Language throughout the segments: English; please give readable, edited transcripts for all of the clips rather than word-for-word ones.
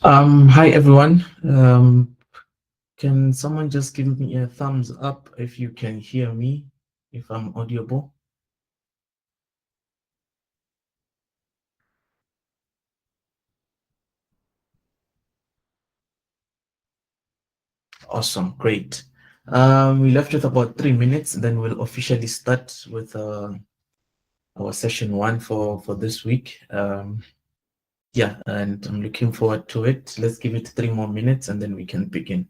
Hi everyone. Can someone just give me a thumbs up if you can hear me, if I'm audible? Awesome, great. We left with about 3 minutes, then we'll officially start with our session one for this week. Yeah, and I'm looking forward to it. Let's give it 3 more minutes and then we can begin.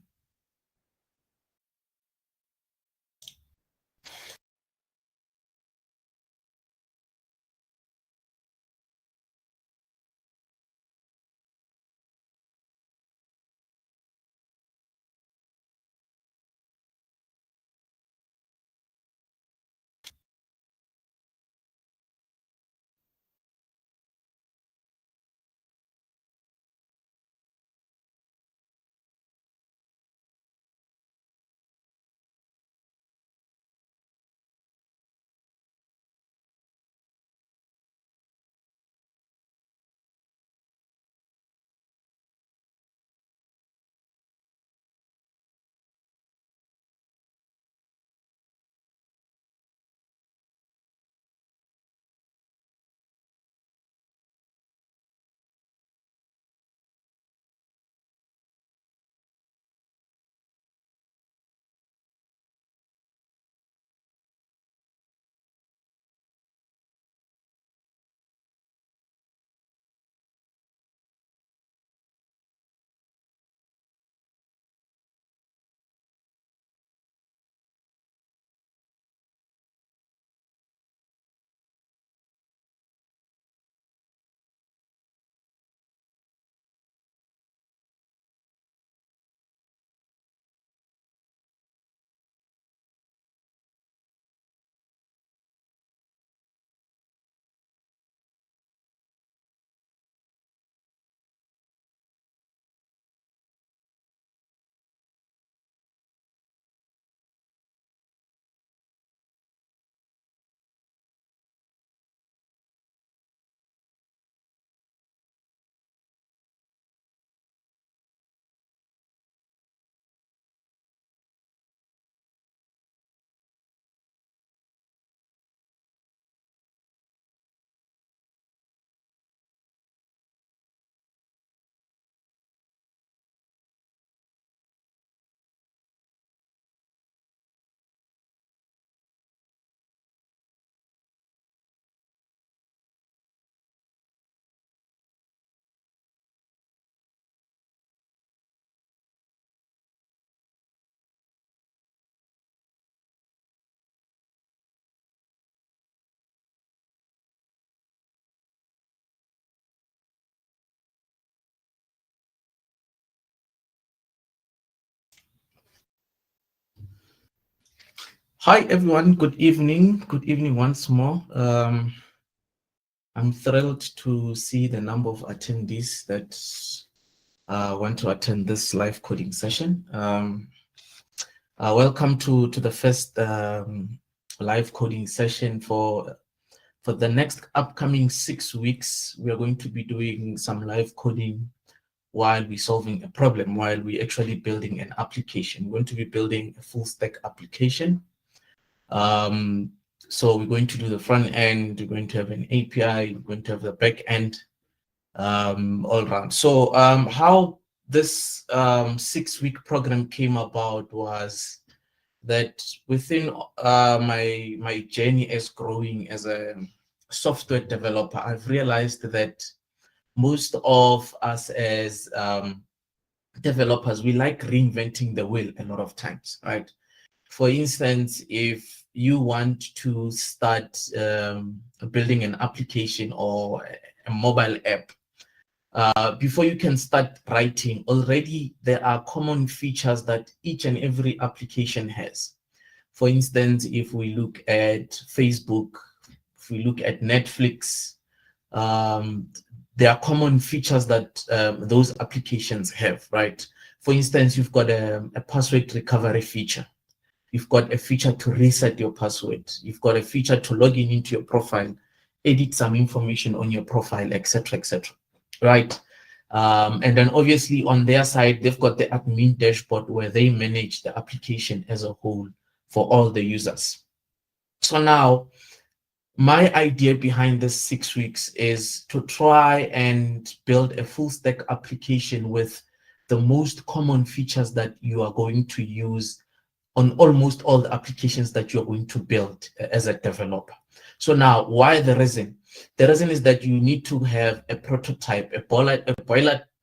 Hi everyone, good evening. Good evening once more. I'm thrilled to see the number of attendees that want to attend this live coding session. Welcome to the first live coding session for the next upcoming 6 weeks. We are going to be doing some live coding while we're solving a problem, while we're actually building an application. We're going to be building a full stack application. So we're going to do the front end, we're going to have an API, we're going to have the back end, all around. So how this 6-week program came about was that within my journey as growing as a software developer, I've realized that most of us as developers, we like reinventing the wheel a lot of times, right? For instance, if you want to start building an application or a mobile app, before you can start writing, already there are common features that each and every application has. For instance, if we look at Facebook, if we look at Netflix, there are common features that those applications have, right? For instance, you've got a password recovery feature. You've got a feature to reset your password. You've got a feature to log in into your profile, edit some information on your profile, etc., etc. Right? And then obviously on their side, they've got the admin dashboard where they manage the application as a whole for all the users. So now, my idea behind this 6 weeks is to try and build a full stack application with the most common features that you are going to use on almost all the applications that you're going to build as a developer. So now, why the reason? The reason is that you need to have a prototype, a boiler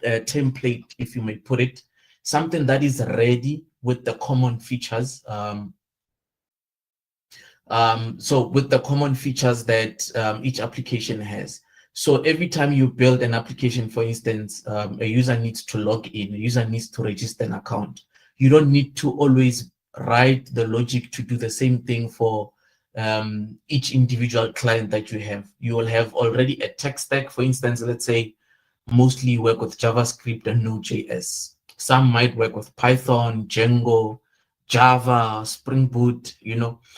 template, if you may put it, something that is ready with the common features. So with the common features that each application has. So every time you build an application, for instance, a user needs to log in, a user needs to register an account. You don't need to always write the logic to do the same thing for each individual client that you have. You will have already a tech stack. For instance, let's say mostly work with JavaScript and Node.js. Some might work with Python, Django, Java, Spring Boot,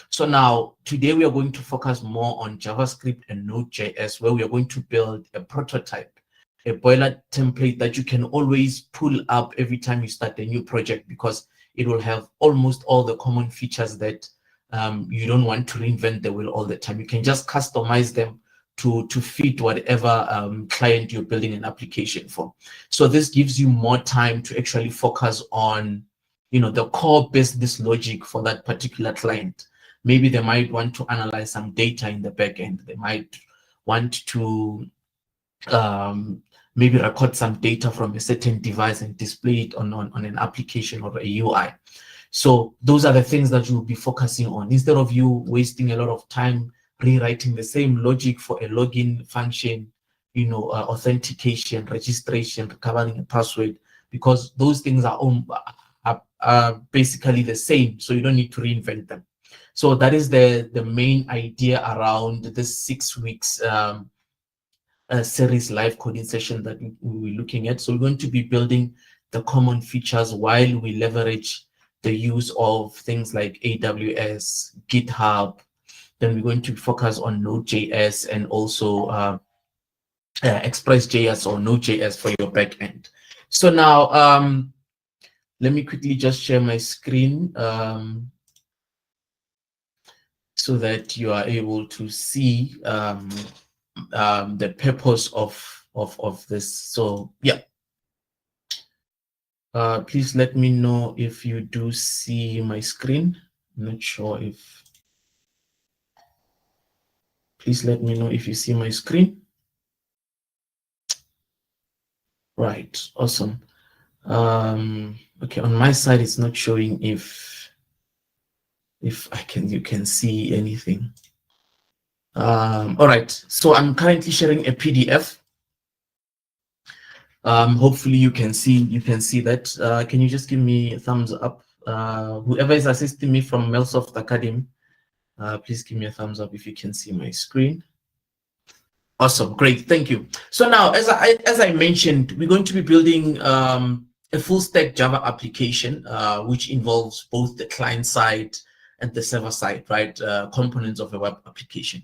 So now, today we are going to focus more on JavaScript and Node.js, where we are going to build a prototype, a boiler template that you can always pull up every time you start a new project, because it will have almost all the common features that you don't want to reinvent the wheel all the time. You can just customize them to fit whatever client you're building an application for. So this gives you more time to actually focus on the core business logic for that particular client. Maybe they might want to analyze some data in the backend. They might want to maybe record some data from a certain device and display it on an application or a UI. So those are the things that you'll be focusing on, instead of you wasting a lot of time rewriting the same logic for a login function, authentication, registration, recovering a password, because those things are basically the same, so you don't need to reinvent them. So that is the main idea around this 6 weeks series live coding session that we're looking at. So we're going to be building the common features while we leverage the use of things like AWS, GitHub. Then we're going to focus on Node.js and also Express.js or Node.js for your backend. So now, let me quickly just share my screen so that you are able to see the purpose of this. So yeah, please let me know if you do see my screen. I'm not sure if. Please let me know if you see my screen. Right, awesome. Okay, on my side, it's not showing if you can see anything. All right, so I'm currently sharing a PDF. Hopefully you can see that. Can you just give me a thumbs up? Whoever is assisting me from Melsoft Academy, please give me a thumbs up if you can see my screen. Awesome, great, thank you. So now, as I mentioned, we're going to be building a full stack Java application, which involves both the client side and the server side, right? Components of a web application.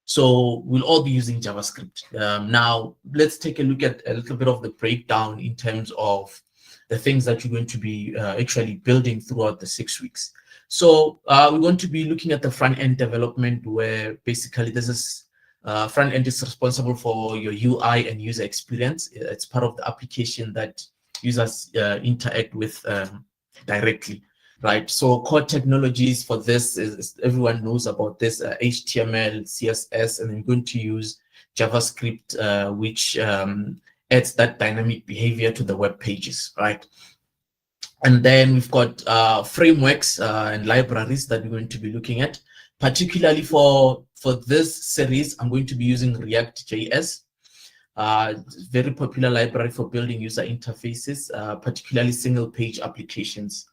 So we'll all be using JavaScript. Now, let's take a look at a little bit of the breakdown in terms of the things that you're going to be actually building throughout the 6 weeks. So we're going to be looking at the front-end development, where basically this is front-end is responsible for your UI and user experience. It's part of the application that users interact with directly. Right, so core technologies for this is everyone knows about this: HTML, CSS, and I'm going to use JavaScript, which adds that dynamic behavior to the web pages, right? And then we've got frameworks and libraries that we're going to be looking at. Particularly for this series, I'm going to be using React.js. Very popular library for building user interfaces, particularly single-page applications.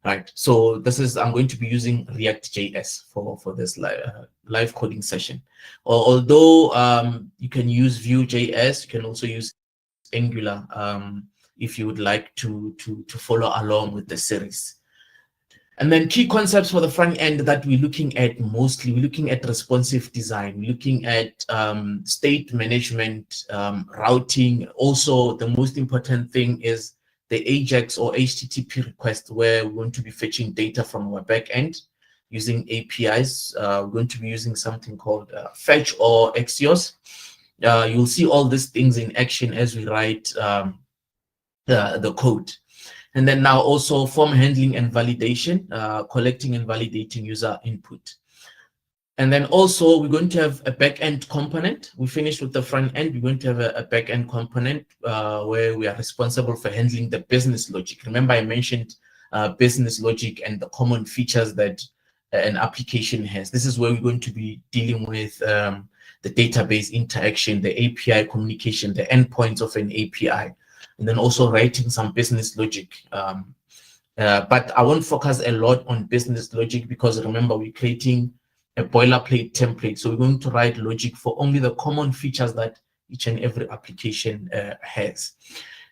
Right, so I'm going to be using React.js for this live coding session. Although you can use Vue.js, you can also use Angular if you would like to follow along with the series. And then key concepts for the front end that we're looking at mostly, we're looking at responsive design, we're looking at state management, routing. Also, the most important thing is the AJAX or HTTP request, where we're going to be fetching data from our backend using APIs. We're going to be using something called fetch or Axios. You'll see all these things in action as we write the code. And then now also form handling and validation, collecting and validating user input. And then also we're going to have a backend component. We finished with the front end. We're going to have a backend component where we are responsible for handling the business logic. Remember I mentioned business logic and the common features that an application has. This is where we're going to be dealing with the database interaction, the API communication, the endpoints of an API, and then also writing some business logic. But I won't focus a lot on business logic because remember we're creating a boilerplate template. So we're going to write logic for only the common features that each and every application has.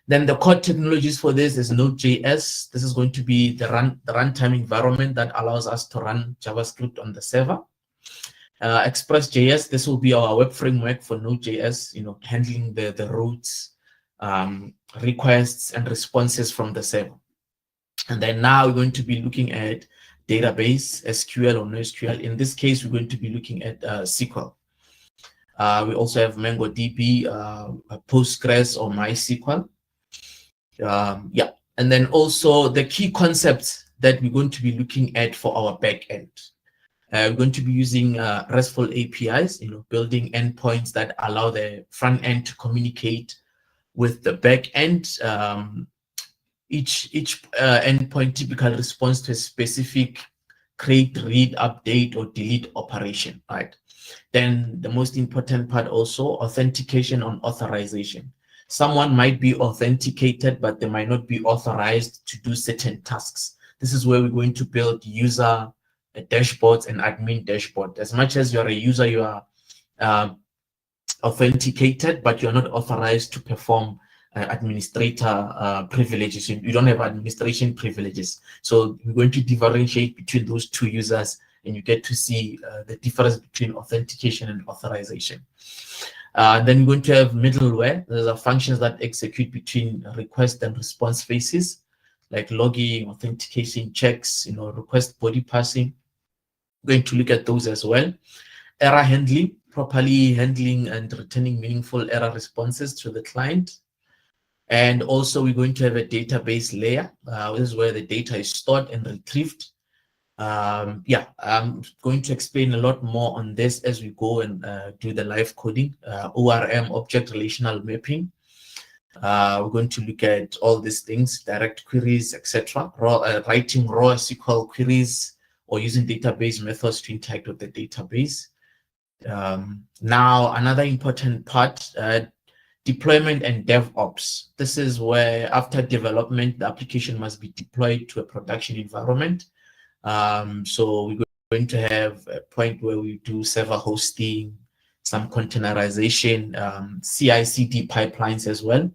Then the core technologies for this is Node.js. This is going to be the runtime environment that allows us to run JavaScript on the server. Express.js, this will be our web framework for Node.js, handling the routes, requests and responses from the server. And then now we're going to be looking at database, SQL or NoSQL. In this case, we're going to be looking at SQL. We also have MongoDB, Postgres or MySQL. Yeah, and then also the key concepts that we're going to be looking at for our backend. We're going to be using RESTful APIs, building endpoints that allow the front end to communicate with the back end. Each endpoint typically responds to a specific create, read, update, or delete operation, right? Then the most important part also, authentication and authorization. Someone might be authenticated, but they might not be authorized to do certain tasks. This is where we're going to build user dashboards and admin dashboard. As much as you're a user, you are authenticated, but you're not authorized to perform administrator privileges. You don't have administration privileges. So we're going to differentiate between those two users, and you get to see the difference between authentication and authorization. Then we're going to have middleware. Those are functions that execute between request and response phases, like logging, authentication checks, request body passing. We're going to look at those as well. Error handling, properly handling and returning meaningful error responses to the client. And also we're going to have a database layer. This is where the data is stored and retrieved. Yeah, I'm going to explain a lot more on this as we go and do the live coding, ORM, object relational mapping. We're going to look at all these things, direct queries, etc. Writing raw SQL queries or using database methods to interact with the database. Now, another important part, deployment and DevOps. This is where after development, the application must be deployed to a production environment. So we're going to have a point where we do server hosting, some containerization, CI/CD pipelines as well.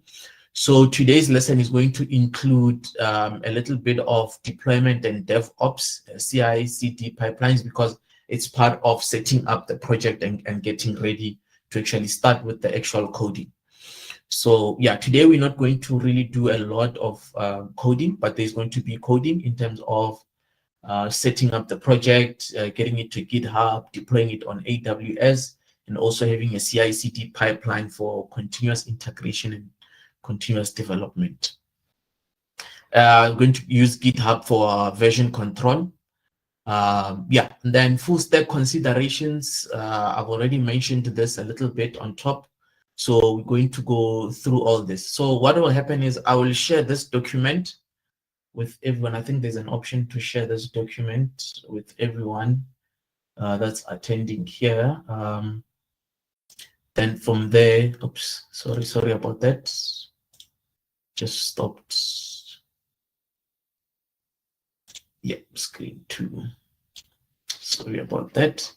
So today's lesson is going to include a little bit of deployment and DevOps, CI/CD pipelines, because it's part of setting up the project and getting ready to actually start with the actual coding. So yeah, today we're not going to really do a lot of coding, but there's going to be coding in terms of setting up the project, getting it to GitHub, deploying it on AWS, and also having a CI/CD pipeline for continuous integration and continuous development. I'm going to use GitHub for version control. Yeah, and then full stack considerations. I've already mentioned this a little bit on top. So we're going to go through all this. So what will happen is I will share this document with everyone. I think there's an option to share this document with everyone that's attending here. Then from there, oops, sorry about that. Just stopped. Yeah, screen 2. Sorry about that.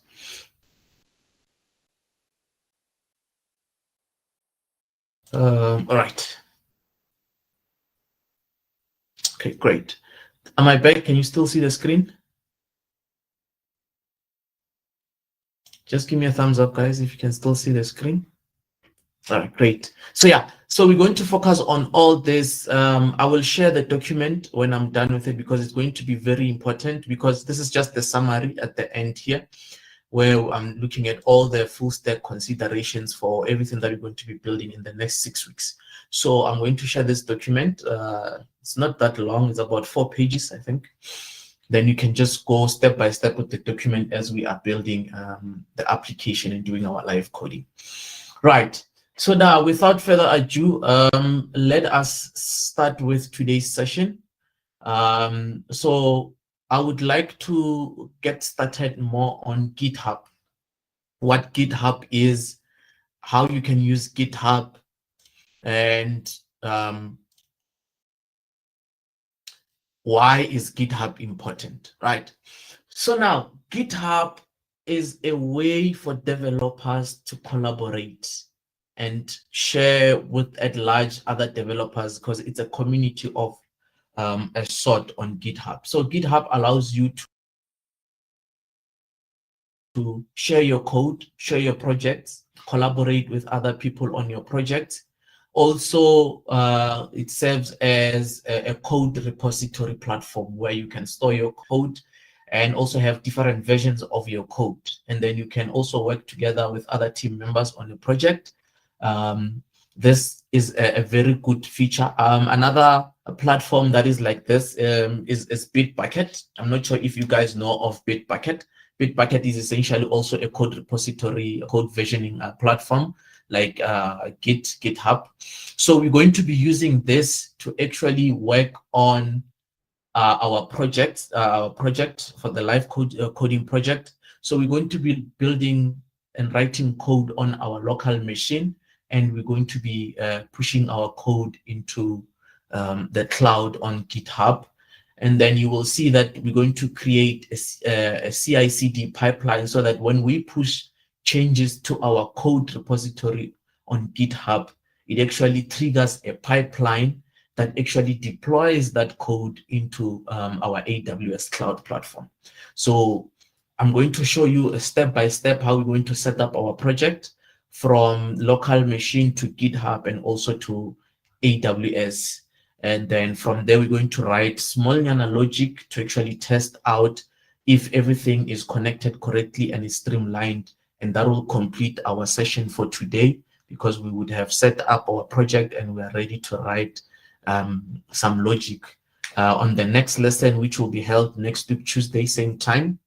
All right. Okay, great. Am I back? Can you still see the screen? Just give me a thumbs up, guys, if you can still see the screen. All right, great. So yeah, so we're going to focus on all this. I will share the document when I'm done with it because it's going to be very important, because this is just the summary at the end here, where I'm looking at all the full stack considerations for everything that we're going to be building in the next 6 weeks. So I'm going to share this document. It's not that long. It's about 4 pages, I think. Then you can just go step by step with the document as we are building the application and doing our live coding. Right. So now, without further ado, let us start with today's session. So I would like to get started more on GitHub, what GitHub is, how you can use GitHub, and why is GitHub important, right? So now, GitHub is a way for developers to collaborate and share with at large other developers, because it's a community of a sort on GitHub. So GitHub allows you to share your code, share your projects, collaborate with other people on your projects. Also, it serves as a code repository platform where you can store your code and also have different versions of your code. And then you can also work together with other team members on a project. This is a very good feature. Another platform that is like this is Bitbucket. I'm not sure if you guys know of Bitbucket. Bitbucket is essentially also a code repository, a code versioning platform like GitHub. So we're going to be using this to actually work on our project for the live coding project. So we're going to be building and writing code on our local machine, and we're going to be pushing our code into the cloud on GitHub. And then you will see that we're going to create a CI/CD pipeline so that when we push changes to our code repository on GitHub, it actually triggers a pipeline that actually deploys that code into our AWS cloud platform. So I'm going to show you a step-by-step how we're going to set up our project from local machine to GitHub and also to AWS. And then from there, we're going to write small Nyana logic to actually test out if everything is connected correctly and is streamlined. And that will complete our session for today, because we would have set up our project and we are ready to write some logic on the next lesson, which will be held next week, Tuesday, same time.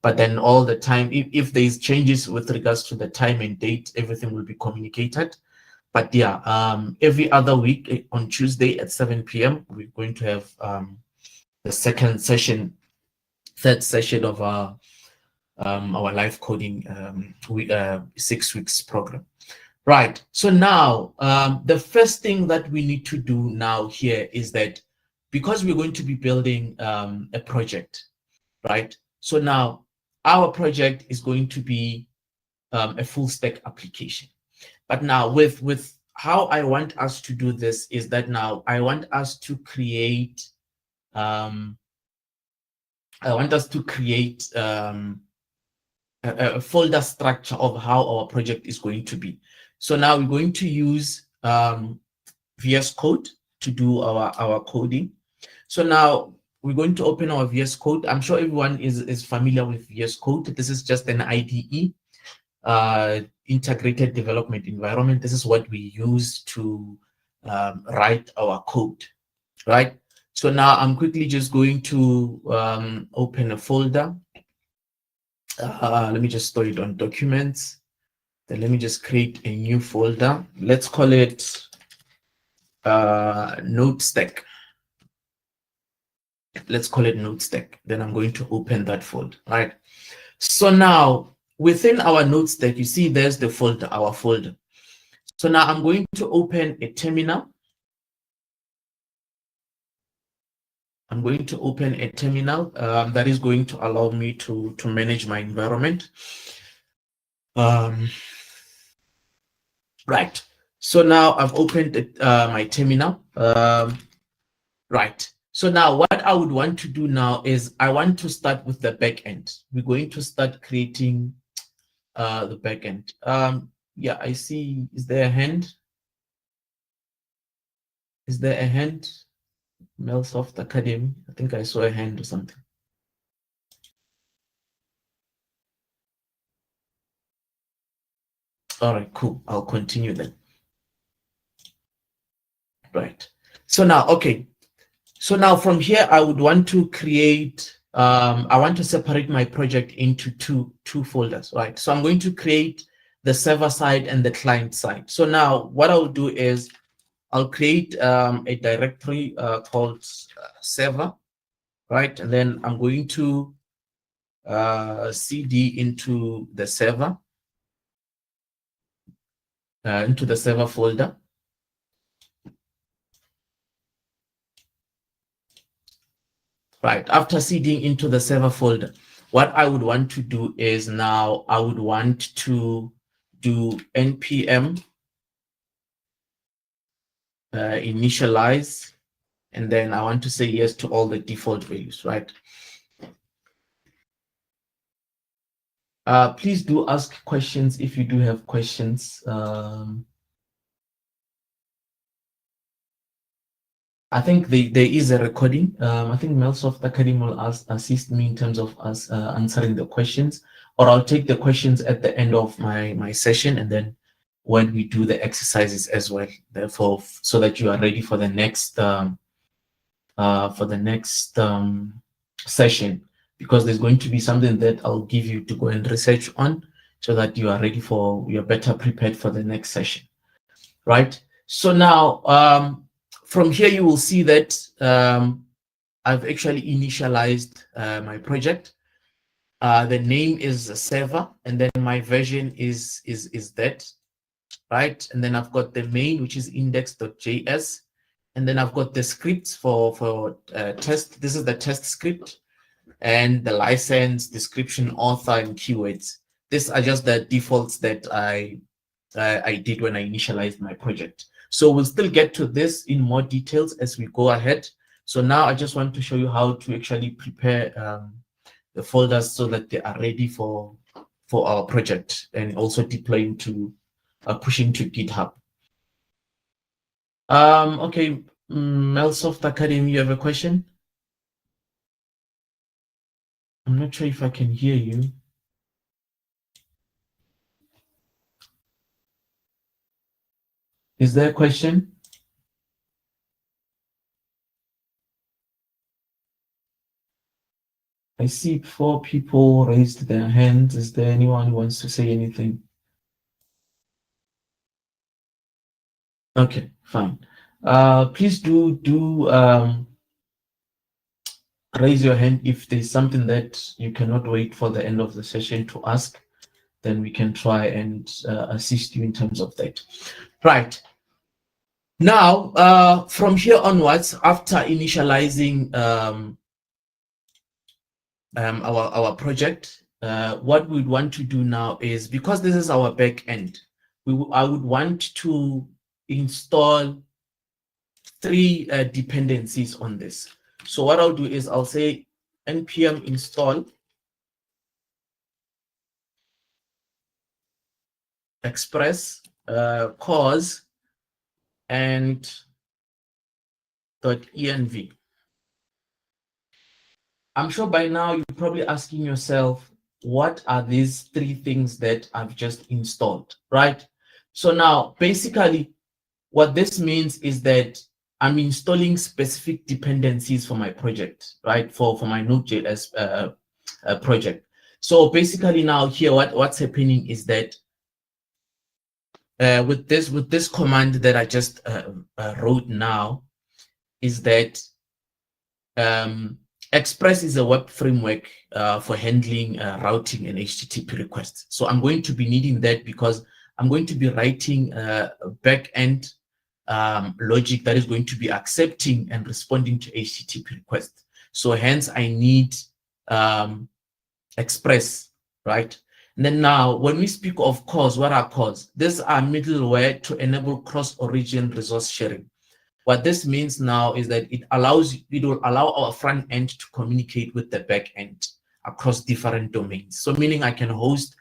But then all the time, if there's changes with regards to the time and date, everything will be communicated. But yeah, every other week on Tuesday at 7 p.m., we're going to have the third session of our live coding 6 weeks program. Right. So now, the first thing that we need to do now here is that because we're going to be building a project, right? So now our project is going to be a full stack application. But now with how I want us to do this is that now I want us to create a folder structure of how our project is going to be. So now we're going to use VSCode to do our coding. So now we're going to open our VSCode. I'm sure everyone is familiar with VSCode. This is just an IDE, integrated development environment. This is what we use to write our code, right? So now I'm quickly just going to open a folder. Let me just store it on documents. Then let me just create a new folder. Let's call it NodeStack. Let's call it NodeStack. Then I'm going to open that folder, right? So now within our NodeStack, you see there's the folder, our folder. So now I'm going to open a terminal. I'm going to open a terminal that is going to allow me to manage my environment. Right. So now I've opened my terminal. Right. So now what I would want to do now is I want to start with the backend. We're going to start creating the backend. Yeah, I see. Is there a hand? Is there a hand? Melsoft Academy. I think I saw a hand or something. All right, cool. I'll continue then. Right. So now, okay. So now from here, I would want to create, I want to separate my project into two folders, right? So I'm going to create the server side and the client side. So now what I'll do is I'll create a directory called server, right? And then I'm going to cd into the server folder. Right, after cding into the server folder, what I would want to do is now I would want to do npm initialize, and then I want to say yes to all the default values, right? Please do ask questions if you do have questions. I think there is a recording. I think Melsoft Academy will assist me in terms of us answering the questions, or I'll take the questions at the end of my session, and then when we do the exercises as well, therefore, so that you are ready for the next session, because there's going to be something that I'll give you to go and research on, so that you are ready for, you're better prepared for the next session, right? So now, from here, you will see that I've actually initialized my project. The name is a server, and then my version is that, right? And then I've got the main, which is index.js, and then I've got the scripts for test. This is the test script, and the license, description, author, and keywords. These are just the defaults that I did when I initialized my project. So we'll still get to this in more details as we go ahead. So now I just want to show you how to actually prepare the folders so that they are ready for our project, and also deploying to pushing to GitHub. Okay, Melsoft Academy, you have a question? I'm not sure if I can hear you. Is there a question? I see 4 people raised their hands. Is there anyone who wants to say anything? Okay, fine. Please do raise your hand if there's something that you cannot wait for the end of the session to ask. Then we can try and assist you in terms of that. Right. Now, from here onwards, after initializing our project, what we want to do now is, because this is our back end, I would want to install 3 dependencies on this. So what I'll do is I'll say npm install express cause and .env. I'm sure by now you're probably asking yourself, what are these 3 things that I've just installed, right? So now, basically, what this means is that I'm installing specific dependencies for my project, right? For my Node.js project. So basically now here, what's happening is that with this command that I just wrote now, is that Express is a web framework for handling routing and HTTP requests. So I'm going to be needing that because I'm going to be writing a backend logic that is going to be accepting and responding to HTTP requests. So hence I need Express, right? And then now, when we speak of cores, what are cores? These are middleware to enable cross-origin resource sharing. What this means now is that it will allow our front end to communicate with the back end across different domains. So meaning I can host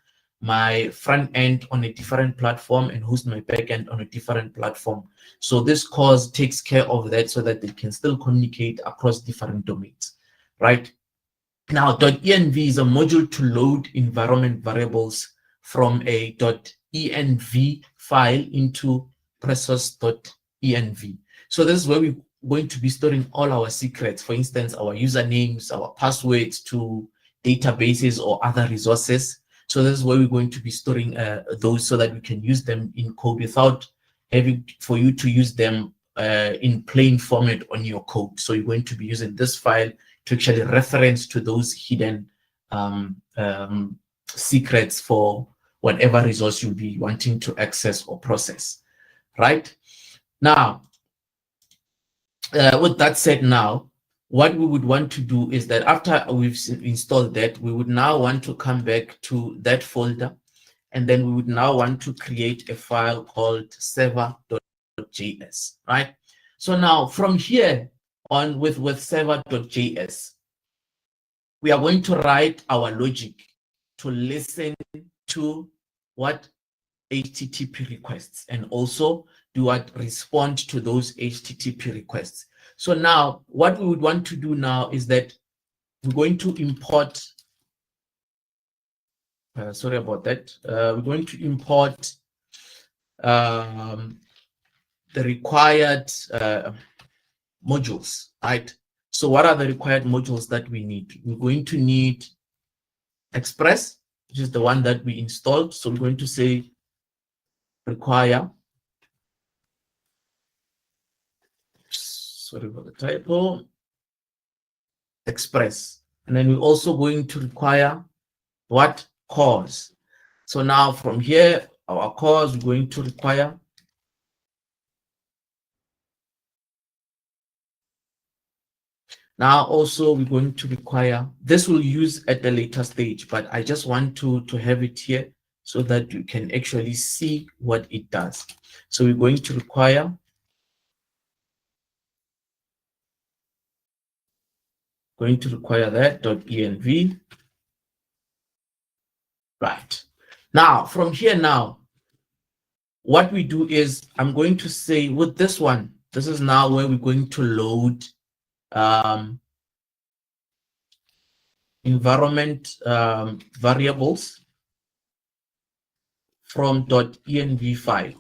my front end on a different platform and host my back end on a different platform. So this cause takes care of that so that they can still communicate across different domains, right? Now, .env is a module to load environment variables from a .env file into process.env. So this is where we're going to be storing all our secrets, for instance, our usernames, our passwords to databases or other resources. So this is where we're going to be storing those so that we can use them in code without having for you to use them in plain format on your code. So you're going to be using this file to actually reference to those hidden secrets for whatever resource you'll be wanting to access or process, right? Now, with that said now, what we would want to do is that after we've installed that, we would now want to come back to that folder, and then we would now want to create a file called server.js, right? So now from here on with server.js, we are going to write our logic to listen to what HTTP requests and also do what respond to those HTTP requests. So now what we would want to do now is that we're going to import, sorry about that, we're going to import the required modules, right? So what are the required modules that we need? We're going to need Express, which is the one that we installed. So we're going to say require, sorry about the typo, Express. And then we're also going to require what? Cause. So now from here, our cause, we're going to require now also we're going to require, this will use at a later stage, but I just want to have it here so that you can actually see what it does. So we're going to require that .env. Right. Now, from here now, what we do is I'm going to say with this one, this is now where we're going to load environment variables from .env file,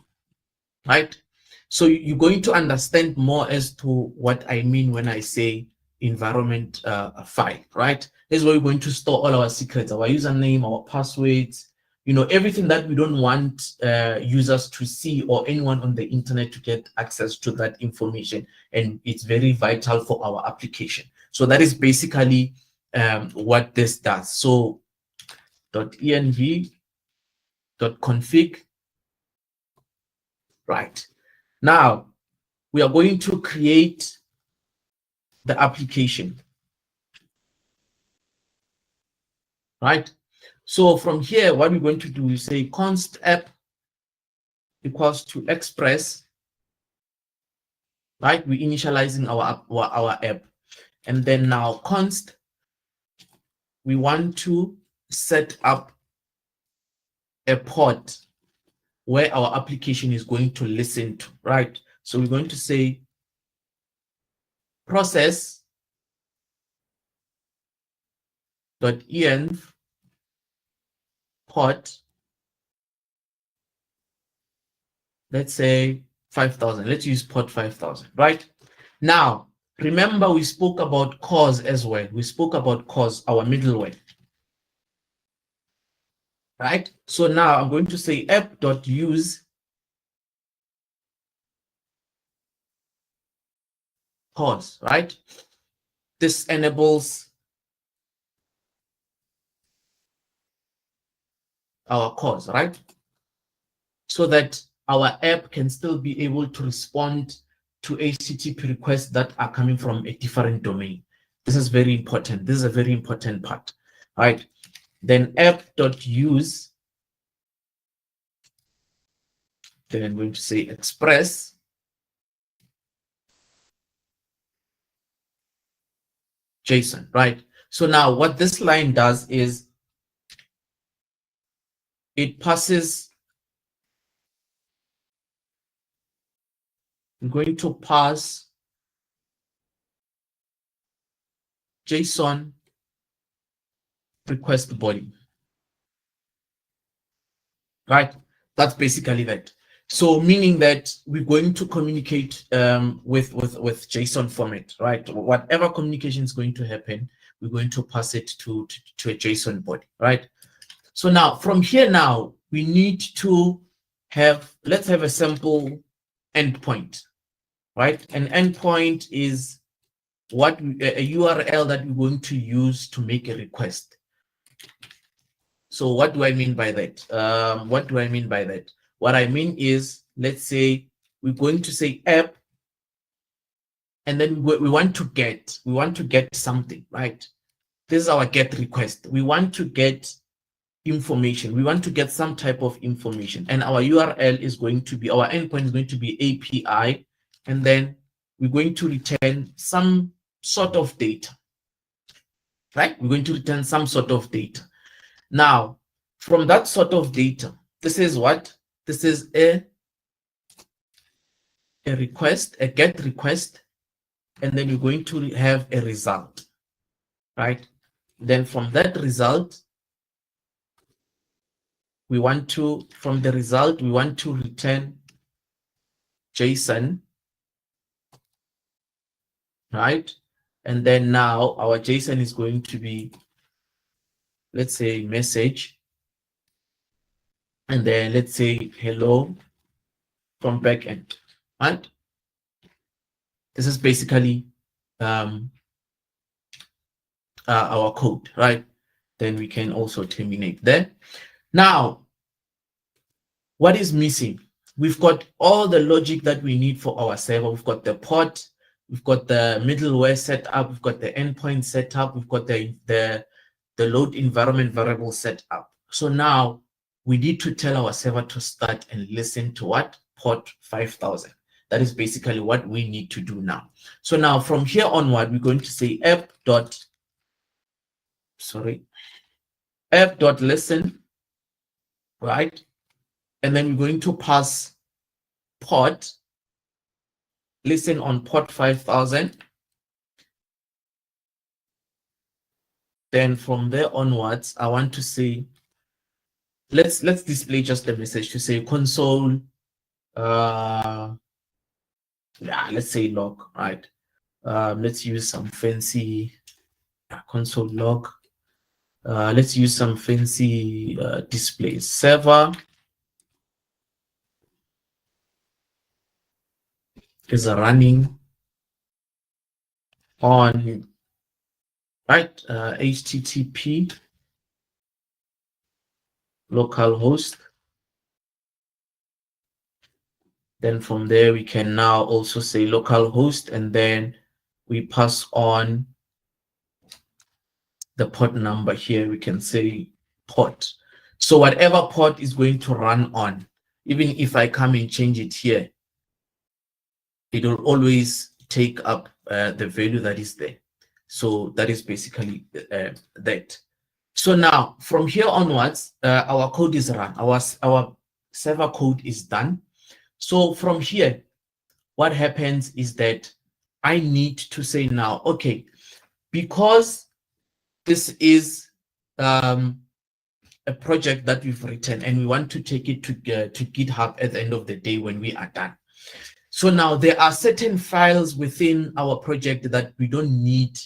right? So you're going to understand more as to what I mean when I say environment file, right? This is where we're going to store all our secrets, our username, our passwords, you know, everything that we don't want users to see or anyone on the internet to get access to that information. And it's very vital for our application. So that is basically what this does. So .env.config, right? Now, we are going to create the application, right? So from here, what we're going to do is say const app equals to express, right? We're initializing our app. And then now const, we want to set up a port where our application is going to listen to, right? So we're going to say process.env port, let's say 5,000. Let's use port 5,000, right? Now, remember we spoke about cause as well. We spoke about cause, our middleware, right? So now I'm going to say app.use cause, right? This enables our cause, right? So that our app can still be able to respond to HTTP requests that are coming from a different domain. This is very important. This is a very important part, right? Then app.use, then I'm going to say express JSON, right? So now what this line does is it passes, I'm going to pass JSON request body, right? That's basically that. So meaning that we're going to communicate with JSON format, right? Whatever communication is going to happen, we're going to pass it to a JSON body, right? So now from here now, we need to have, let's have a simple endpoint, right? An endpoint is what a URL that we're going to use to make a request. So what do I mean by that? What do I mean by that? What I mean is, let's say we're going to say app, and then we want to get something, right? This is our get request. We want to get information. We want to get some type of information, and our URL is going to be, our endpoint is going to be API, and then we're going to return some sort of data, right? We're going to return some sort of data. Now, from that sort of data, this is what? This is a request, a get request, and then you're going to have a result, right? Then from that result, from the result, we want to return JSON, right? And then now our JSON is going to be, let's say, message, and then let's say hello from backend, right? This is basically our code, right? Then we can also terminate there. Now, what is missing? We've got all the logic that we need for our server. We've got the port, we've got the middleware set up, we've got the endpoint set up, we've got the load environment variable set up. So now we need to tell our server to start and listen to what? Port 5000. That is basically what we need to do now. So now from here onward, we're going to say app.listen, right? And then we're going to pass port, listen on port 5000. Then from there onwards, I want to say, let's display just a message to say console, let's say log, right? Let's use some fancy console log. Let's use some fancy display. Server is running on, right, HTTP localhost. Then from there, we can now also say localhost, and then we pass on the port number here. We can say port. So whatever port is going to run on, even if I come and change it here, it will always take up the value that is there. So that is basically that. So now from here onwards, our code is run. Our server code is done. So from here, what happens is that I need to say now, okay, because this is a project that we've written and we want to take it to GitHub at the end of the day when we are done. So now there are certain files within our project that we don't need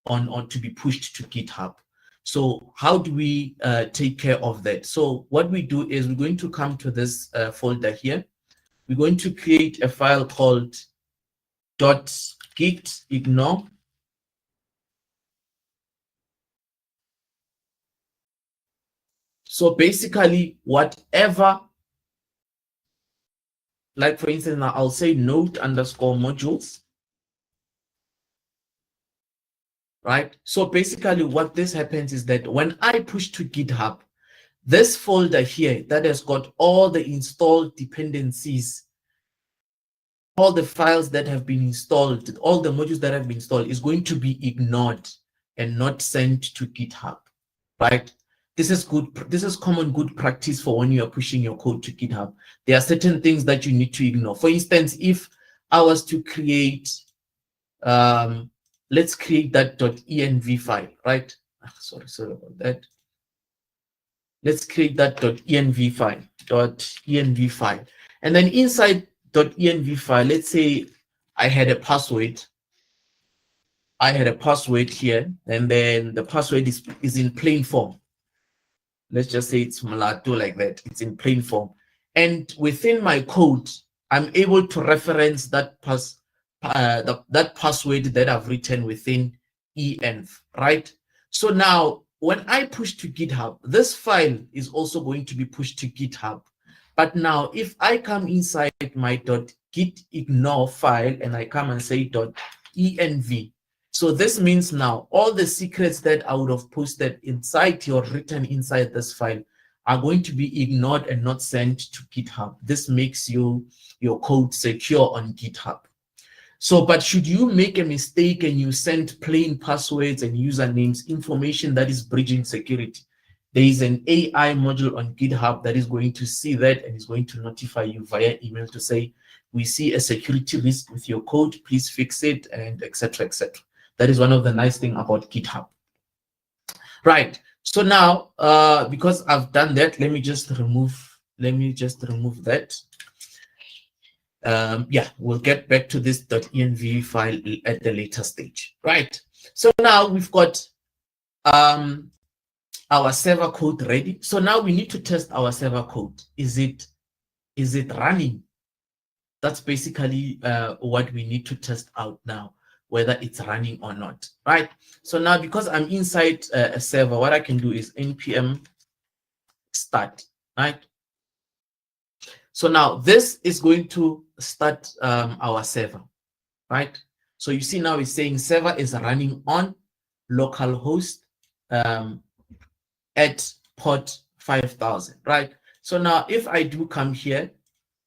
on to be pushed to GitHub. So how do we take care of that? So what we do is we're going to come to this folder here. We're going to create a file called .gitignore. So basically, whatever, like for instance, now I'll say node_modules, right? So basically what this happens is that when I push to GitHub, this folder here that has got all the installed dependencies all the files that have been installed, all the modules that have been installed is going to be ignored and not sent to GitHub, right? This is good. This is common good practice for when you are pushing your code to GitHub. There are certain things that you need to ignore. For instance, if I was to create, let's create that .env file, right? Sorry about that. Let's create that .env file, and then inside .env file, let's say I had a password. I had a password here, and then the password is in plain form. Let's just say it's Molato like that. It's in plain form, and within my code, I'm able to reference that that password that I've written within env, right? So now when I push to GitHub, this file is also going to be pushed to GitHub. But now if I come inside my gitignore file and I come and say .env, so this means now all the secrets that I would have posted inside your written inside this file are going to be ignored and not sent to GitHub. This makes your code secure on GitHub. So, but should you make a mistake and you send plain passwords and usernames, information that is breaching security, there is an AI module on GitHub that is going to see that and is going to notify you via email to say, we see a security risk with your code, please fix it, and etc. etc. That is one of the nice things about GitHub. Right. So now, because I've done that, let me just remove that. Yeah, we'll get back to this .env file at the later stage. Right. So now we've got our server code ready. So now we need to test our server code. Is it running? That's basically what we need to test out now, whether it's running or not, right? So now because I'm inside a server, what I can do is npm start, right? So now this is going to start our server, right? So you see now it's saying server is running on localhost at port 5000, right? So now if I do come here,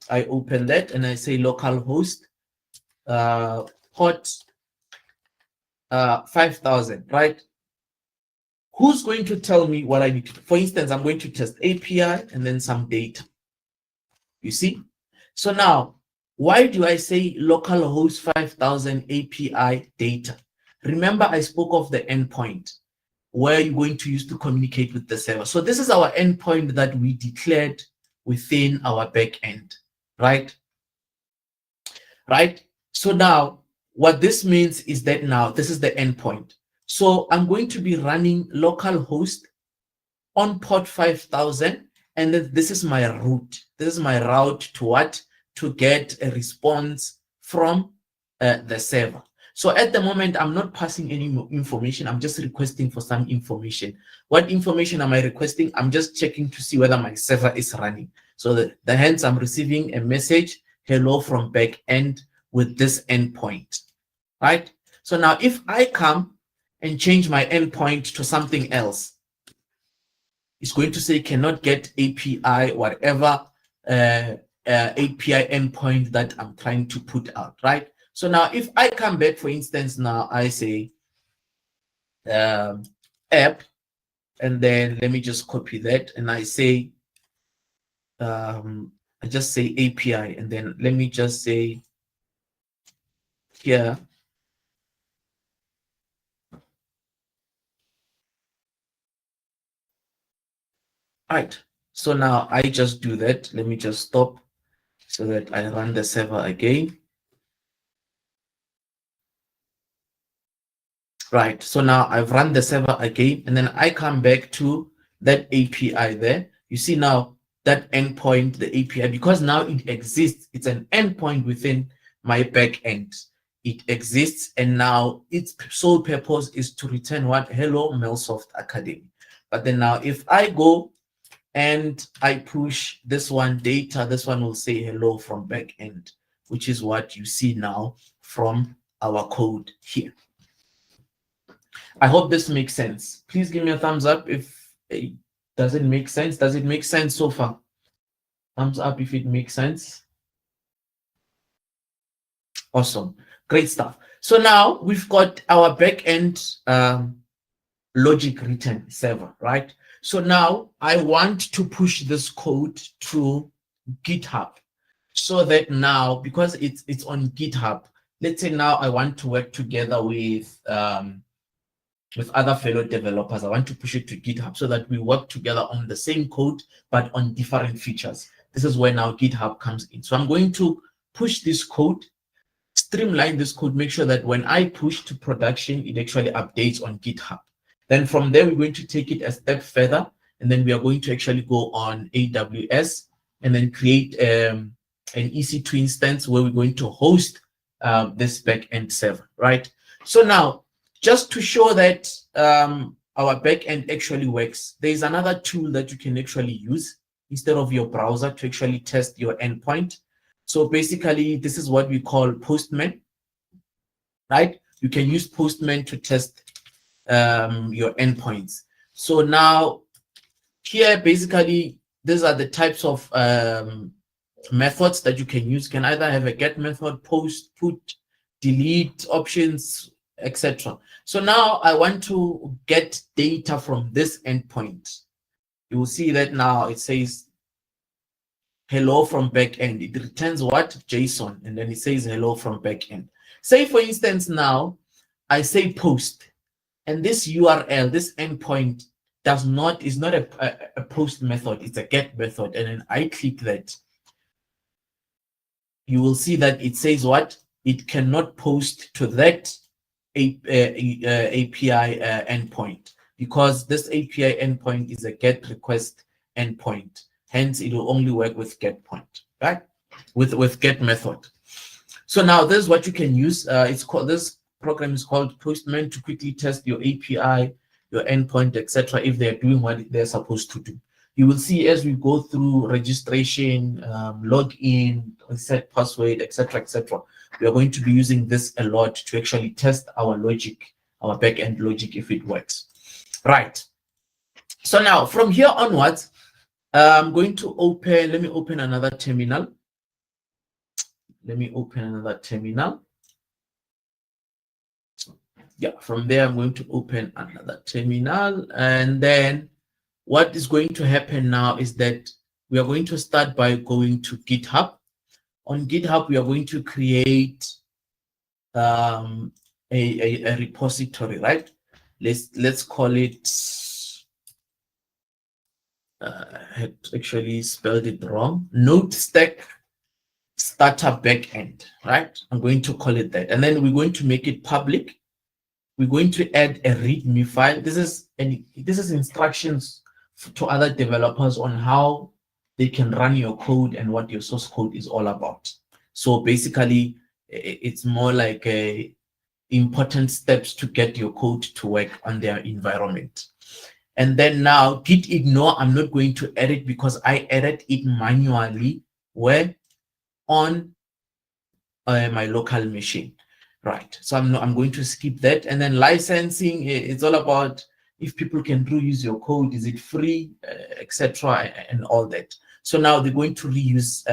I open that and I say localhost port 5000, right? Who's going to tell me what I need to do? For instance, I'm going to test API and then some data. You see? So now, why do I say localhost 5000 API data? Remember, I spoke of the endpoint where you're going to use to communicate with the server. So this is our endpoint that we declared within our backend, right? Right? So now, what this means is that now this is the endpoint. So I'm going to be running localhost on port 5000, and then this is my route. This is my route to what? To get a response from the server. So at the moment, I'm not passing any information. I'm just requesting for some information. What information am I requesting? I'm just checking to see whether my server is running. So hence I'm receiving a message, hello from backend with this endpoint, right? So now if I come and change my endpoint to something else, it's going to say cannot get API, whatever API endpoint that I'm trying to put out, right? So now if I come back, for instance, now I say app, and then let me just copy that, and I say, I just say API, and then let me just say here, right. So now I just do that. Let me just stop so that I run the server again. Right, so now I've run the server again, and then I come back to that API there. You see now that endpoint, the API, because now it exists, it's an endpoint within my backend. It exists, and now its sole purpose is to return what? Hello, Melsoft Academy. But then now if I go and I push this one data, this one will say hello from backend, which is what you see now from our code here. I hope this makes sense. Please give me a thumbs up if it doesn't make sense. Does it make sense so far? Thumbs up if it makes sense. Awesome. Great stuff. So now we've got our backend logic written server, right? So now I want to push this code to GitHub so that now, because it's on GitHub, let's say now I want to work together with other fellow developers. I want to push it to GitHub so that we work together on the same code, but on different features. This is where now GitHub comes in. So I'm going to push this code, streamline this code, make sure that when I push to production, it actually updates on GitHub. Then from there, we're going to take it a step further, and then we are going to actually go on AWS and then create an EC2 instance where we're going to host this backend server, right? So now, just to show that our backend actually works, there's another tool that you can actually use instead of your browser to actually test your endpoint. So basically, this is what we call Postman, right? You can use Postman to test your endpoints. So now here, basically, these are the types of methods that you can use. You can either have a get method, post, put, delete options, etc. So now I want to get data from this endpoint. You will see that now it says hello from backend. It returns what? JSON, and then it says hello from backend. Say for instance now I say post, and this URL, this endpoint is not a post method, it's a get method, and then I click that. You will see that it says what? It cannot post to that API endpoint, because this API endpoint is a get request endpoint. Hence, it will only work with get point, right? With get method. So now this is what you can use. This program is called Postman to quickly test your API, your endpoint, etc. if they're doing what they're supposed to do. You will see as we go through registration, login, set password, etc., etc. We are going to be using this a lot to actually test our logic, our backend logic, if it works. Right. So now from here onwards, I'm going to let me open another terminal. Yeah, from there, I'm going to open another terminal. And then what is going to happen now is that we are going to start by going to GitHub. On GitHub, we are going to create a repository, right? Let's call it, I had actually spelled it wrong, NodeStack Starter Backend, right? I'm going to call it that. And then we're going to make it public. We're going to add a README file. This is instructions to other developers on how they can run your code and what your source code is all about. So basically, it's more like important steps to get your code to work on their environment. And then now gitignore, I'm not going to edit because I edit it manually where on my local machine. Right, so I'm going to skip that. And then licensing, it's all about if people can reuse your code, is it free, etc., and all that. So now they're going to reuse.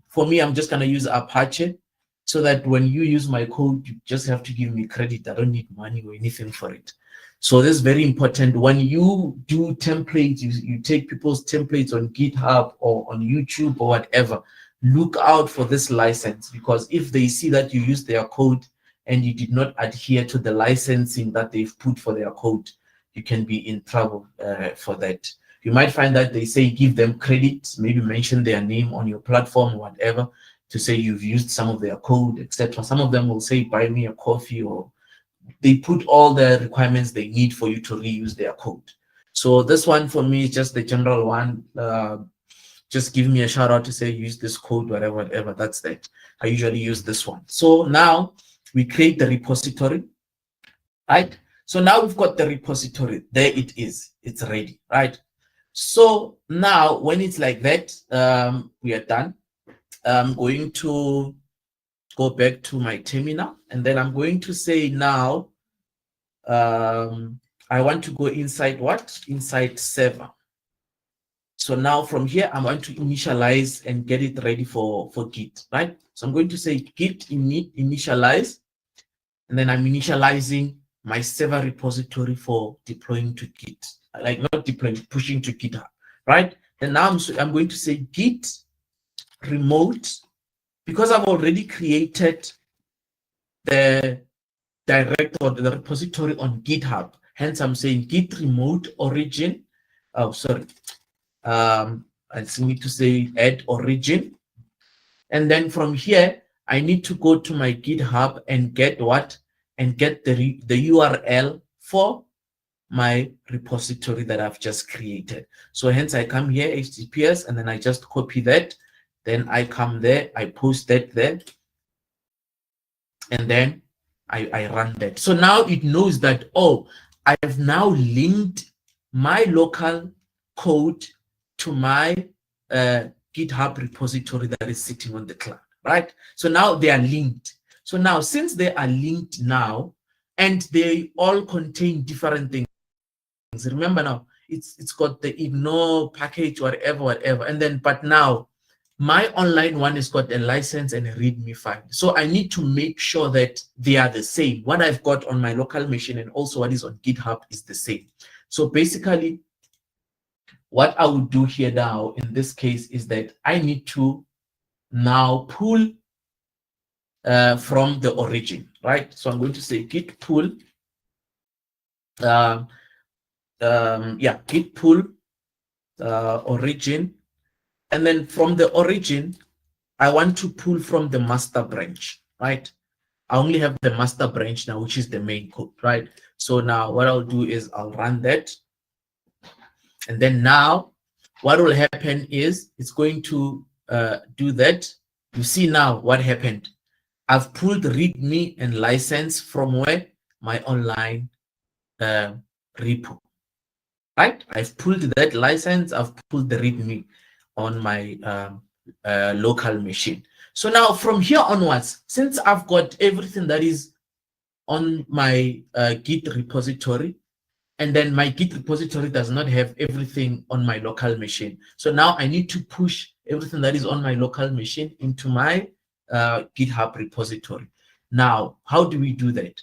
For me, I'm just going to use Apache so that when you use my code, you just have to give me credit. I don't need money or anything for it. So this is very important. When you do templates, you take people's templates on GitHub or on YouTube or whatever, look out for this license, because if they see that you use their code and you did not adhere to the licensing that they've put for their code, you can be in trouble for that. You might find that they say give them credit, maybe mention their name on your platform or whatever, to say you've used some of their code, etc. Some of them will say buy me a coffee, or they put all the requirements they need for you to reuse their code. So this one for me is just the general one. Just give me a shout out to say use this code, whatever, that's that. I usually use this one. So now we create the repository, right? So now we've got the repository. There it is. It's ready, right? So now when it's like that, we are done. I'm going to go back to my terminal, and then I'm going to say now, I want to go inside what? Inside server. So now from here, I'm going to initialize and get it ready for Git, right? So I'm going to say git init initialize, and then I'm initializing my server repository for deploying to Git, like not deploying, pushing to GitHub, right? Then now I'm going to say git remote, because I've already created the direct or the repository on GitHub. Hence, I'm saying git remote origin. Oh, sorry. I need to say add origin. And then from here, I need to go to my GitHub and get what? And get the URL for my repository that I've just created. So hence I come here, HTTPS, and then I just copy that. Then I come there, I post that there, and then I run that. So now it knows that, oh, I've now linked my local code to my GitHub repository that is sitting on the cloud, right? So now they are linked. So now, since they are linked now, and they all contain different things, remember now, it's got the ignore package, whatever, and then, but now, my online one has got a license and a README file. So I need to make sure that they are the same. What I've got on my local machine and also what is on GitHub is the same. So basically, what I would do here now in this case is that I need to now pull from the origin, right? So I'm going to say git pull, git pull origin. And then from the origin, I want to pull from the master branch, right? I only have the master branch now, which is the main code, right? So now what I'll do is I'll run that. And then now what will happen is it's going to do that. You see now what happened. I've pulled README and license from where? My online repo, right? I've pulled that license, I've pulled the README on my local machine. So now from here onwards, since I've got everything that is on my Git repository, and then my Git repository does not have everything on my local machine. So now I need to push everything that is on my local machine into my GitHub repository. Now, how do we do that?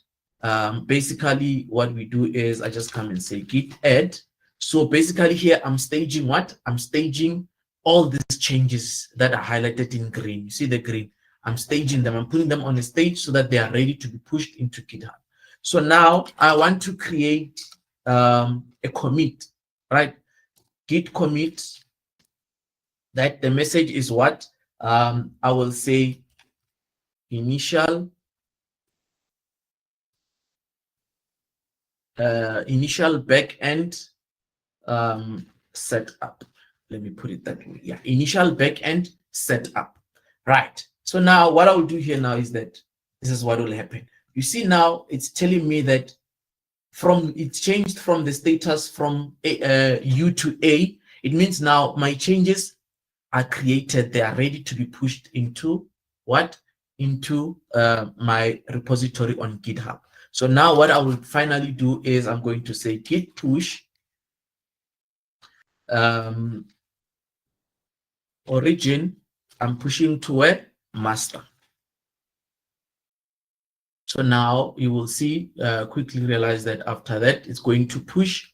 Basically, what we do is I just come and say git add. So basically here, I'm staging what? I'm staging all these changes that are highlighted in green. You see the green? I'm staging them. I'm putting them on a stage so that they are ready to be pushed into GitHub. So now I want to create a commit, right? Git commit, that the message is what? I will say initial backend setup. Let me put it that way. Yeah, initial backend setup. Right. So now what I'll do here now is that this is what will happen. You see now it's telling me that it changed from the status from U to A. It means now my changes are created. They are ready to be pushed into what? Into my repository on GitHub. So now what I will finally do is I'm going to say git push origin. I'm pushing to where? Master. So now you will see, quickly realize that after that, it's going to push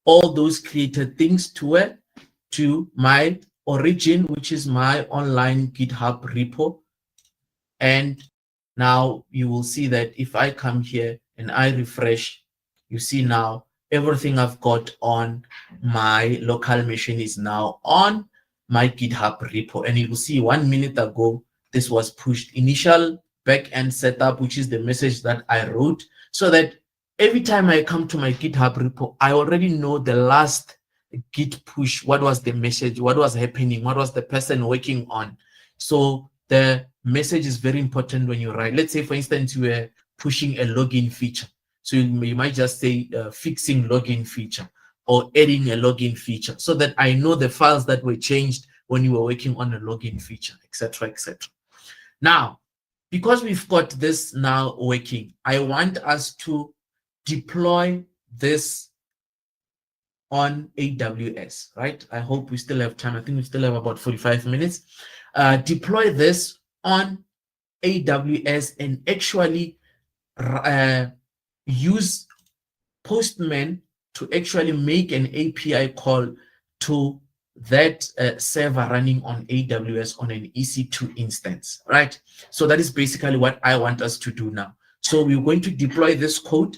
all those created things to where? To my origin, which is my online GitHub repo. And now you will see that if I come here and I refresh, you see now everything I've got on my local machine is now on my GitHub repo. And you will see 1 minute ago, this was pushed initial backend setup, which is the message that I wrote, so that every time I come to my GitHub repo, I already know the last git push, what was the message, what was happening, what was the person working on. So the message is very important when you write. Let's say, for instance, you were pushing a login feature. So you might just say fixing login feature or adding a login feature, so that I know the files that were changed when you were working on a login feature, etc., etc. Now, because we've got this now working, I want us to deploy this on AWS, right? I hope we still have time. I think we still have about 45 minutes. Deploy this on AWS and actually use Postman to actually make an API call to that server running on AWS on an EC2 instance, right? So that is basically what I want us to do now. So we're going to deploy this code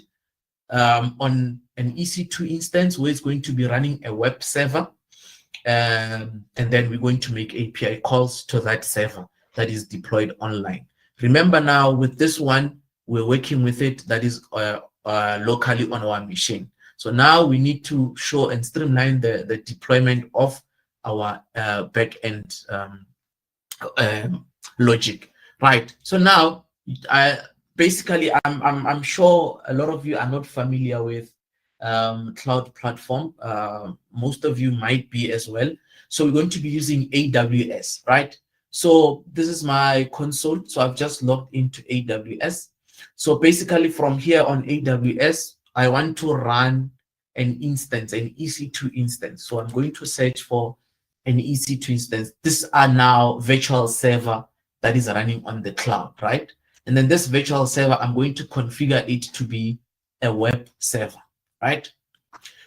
on an EC2 instance where it's going to be running a web server. And then we're going to make API calls to that server that is deployed online. Remember now with this one, we're working with it that is locally on our machine. So now we need to show and streamline the deployment of our backend logic, right? So now, basically, I'm sure a lot of you are not familiar with cloud platform. Most of you might be as well. So we're going to be using AWS, right? So this is my console. So I've just logged into AWS. So basically from here on AWS, I want to run an instance, an EC2 instance. So I'm going to search for an EC2 instance. These are now virtual server that is running on the cloud, right? And then this virtual server, I'm going to configure it to be a web server, right?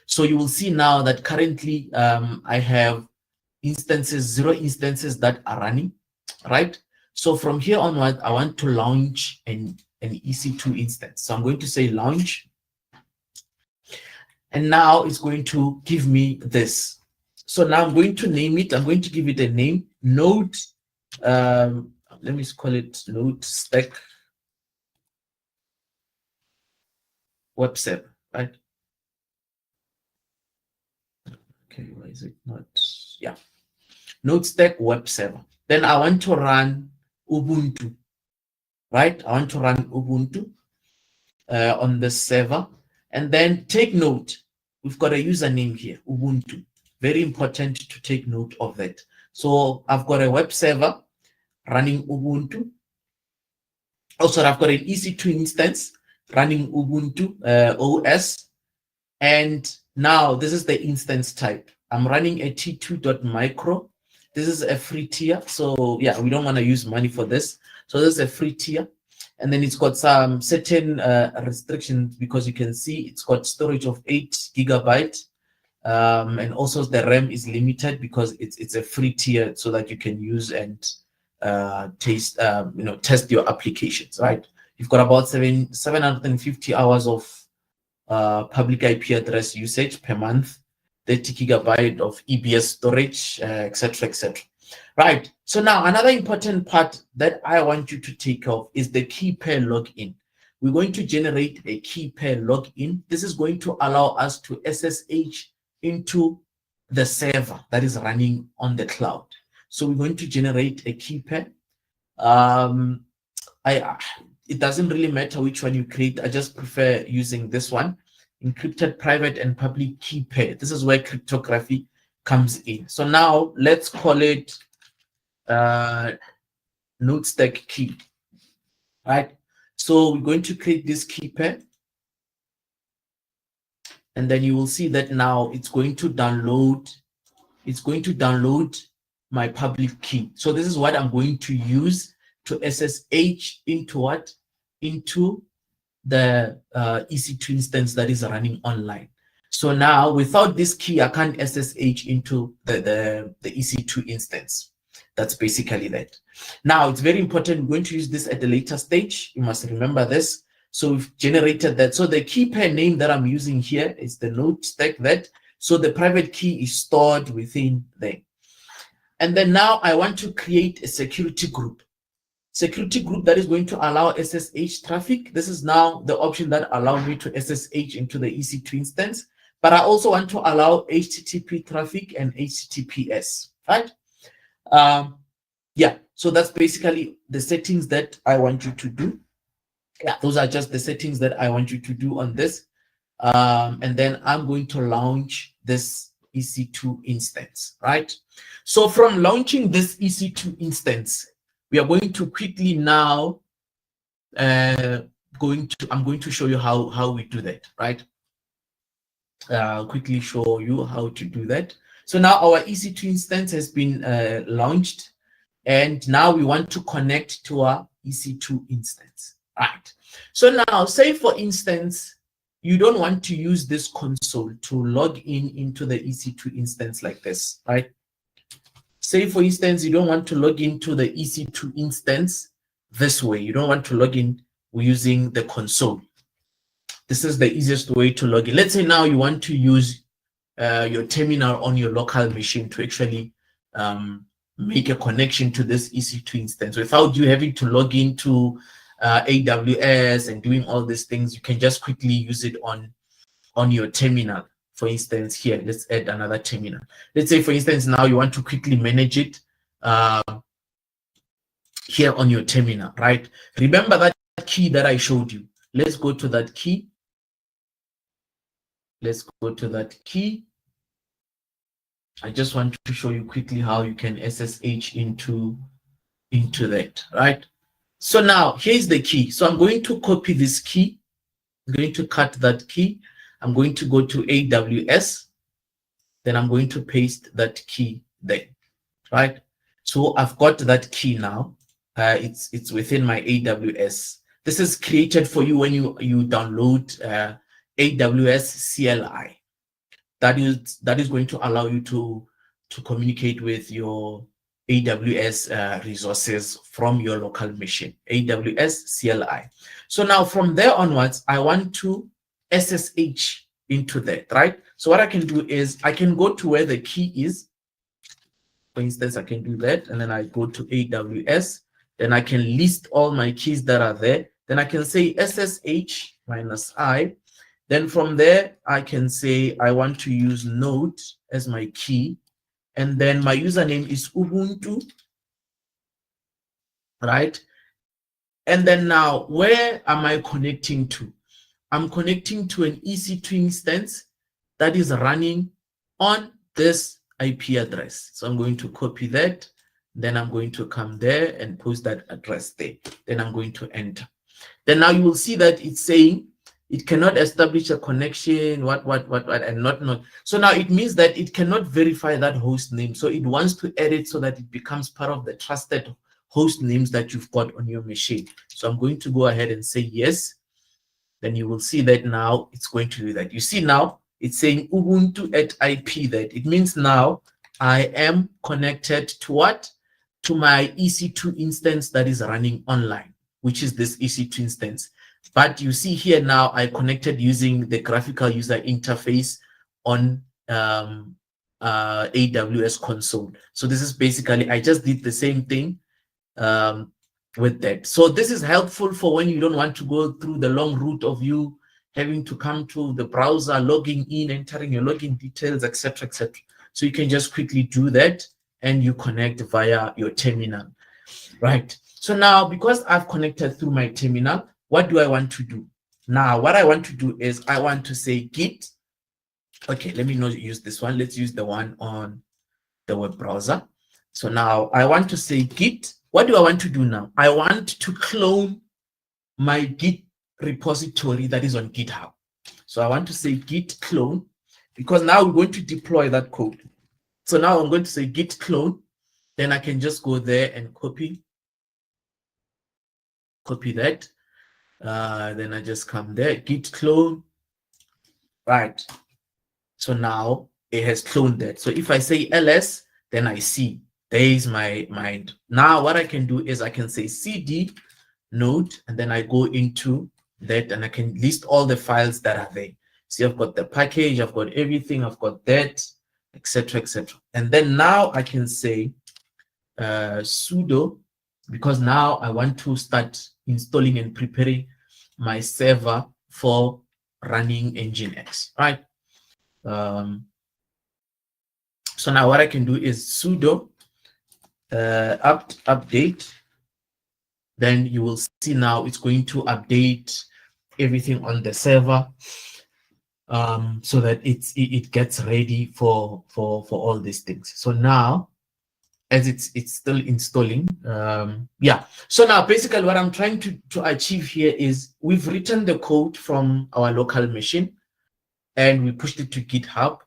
So you will see now that currently I have instances, 0 instances that are running, right? So from here onward, I want to launch an EC2 instance. So I'm going to say launch. And now it's going to give me this. So now I'm going to name it. I'm going to give it a name, Node. Let me call it NodeStack Web Server, right? Okay, why is it not? Yeah, NodeStack Web Server. Then I want to run Ubuntu, right? I want to run Ubuntu on the server. And then take note, we've got a username here, Ubuntu. Very important to take note of that. So I've got a web server running Ubuntu. Also, I've got an EC2 instance running Ubuntu OS. And now this is the instance type. I'm running a t2.micro. This is a free tier. So yeah, we don't want to use money for this. So this is a free tier. And then it's got some certain restrictions because you can see it's got storage of 8 GB. And also the RAM is limited because it's a free tier so that you can use and test your applications, right? You've got about 750 hours of public IP address usage per month, 30 GB of EBS storage, etc., etc. Right. So now another important part that I want you to take off is the key pair login. We're going to generate a key pair login. This is going to allow us to SSH into the server that is running on the cloud. So we're going to generate a key pair. It doesn't really matter which one you create. I just prefer using this one, encrypted private and public key pair. This is where cryptography comes in. So now let's call it NodeStack key, right? So we're going to create this key pair. And then you will see that now it's going to download my public key. So this is what I'm going to use to SSH into what? Into the EC2 instance that is running online. So now without this key, I can't SSH into the EC2 instance. That's basically that. Now it's very important. We're going to use this at the later stage. You must remember this. So we've generated that. So the key pair name that I'm using here is the NodeStack that. So the private key is stored within there. And then now I want to create a security group. Security group that is going to allow SSH traffic. This is now the option that allows me to SSH into the EC2 instance. But I also want to allow HTTP traffic and HTTPS, right? Yeah, so that's basically the settings that I want you to do. Yeah, those are just the settings that I want you to do on this. And then I'm going to launch this EC2 instance, right? So from launching this EC2 instance, we are going to quickly now I'm going to show you how we do that, right? quickly show you how to do that. So now our EC2 instance has been launched, and now we want to connect to our EC2 instance. Right. So now, say for instance, you don't want to use this console to log in into the EC2 instance like this, right? Say for instance, you don't want to log into the EC2 instance this way. You don't want to log in using the console. This is the easiest way to log in. Let's say now you want to use your terminal on your local machine to actually make a connection to this EC2 instance without you having to log into AWS and doing all these things. You can just quickly use it on your terminal. For instance, here, let's add another terminal. Let's say, for instance, now you want to quickly manage it here on your terminal, right? Remember that key that I showed you. Let's go to that key. Let's go to that key. I just want to show you quickly how you can SSH into that, right? So now here's the key. So I'm going to copy this key. I'm going to cut that key. I'm going to go to AWS. Then I'm going to paste that key there, right? So I've got that key now. It's within my AWS. This is created for you when you download AWS CLI. That is going to allow you to communicate with your AWS resources from your local machine, AWS CLI. So now from there onwards, I want to SSH into that, right? So what I can do is I can go to where the key is. For instance, I can do that, and then I go to AWS. Then I can list all my keys that are there. Then I can say SSH -I. Then from there, I can say I want to use Node as my key. And then my username is Ubuntu, right? And then now, where am I connecting to? I'm connecting to an EC2 instance that is running on this IP address. So I'm going to copy that. Then I'm going to come there and post that address there. Then I'm going to enter. Then now you will see that it's saying it cannot establish a connection, what, and not. So now it means that it cannot verify that host name. So it wants to add it so that it becomes part of the trusted host names that you've got on your machine. So I'm going to go ahead and say yes. Then you will see that now it's going to do that. You see now it's saying Ubuntu at IP that. It means now I am connected to what? To my EC2 instance that is running online, which is this EC2 instance. But you see here now I connected using the graphical user interface on AWS console. So this is basically, I just did the same thing with that. So this is helpful for when you don't want to go through the long route of you having to come to the browser, logging in, entering your login details, etc., etc. So you can just quickly do that and you connect via your terminal, right? So now, because I've connected through my terminal, what do I want to do? Now, what I want to do is I want to say git. Okay, let me not use this one. Let's use the one on the web browser. So now I want to say git. What do I want to do now? I want to clone my Git repository that is on GitHub. So I want to say git clone, because now we're going to deploy that code. So now I'm going to say git clone. Then I can just go there and copy that. Then I just come there, git clone, right? So now it has cloned that. So if I say ls, then I see there is my mind. Now what I can do is I can say cd node, and then I go into that and I can list all the files that are there. See, I've got the package, I've got everything, I've got that, etc., etc. And then now I can say sudo, because now I want to start installing and preparing my server for running Nginx, right? So now what I can do is sudo update. Then you will see now it's going to update everything on the server so that it gets ready for all these things. So now, as it's still installing, yeah. So now basically what I'm trying to achieve here is we've written the code from our local machine, and we pushed it to GitHub,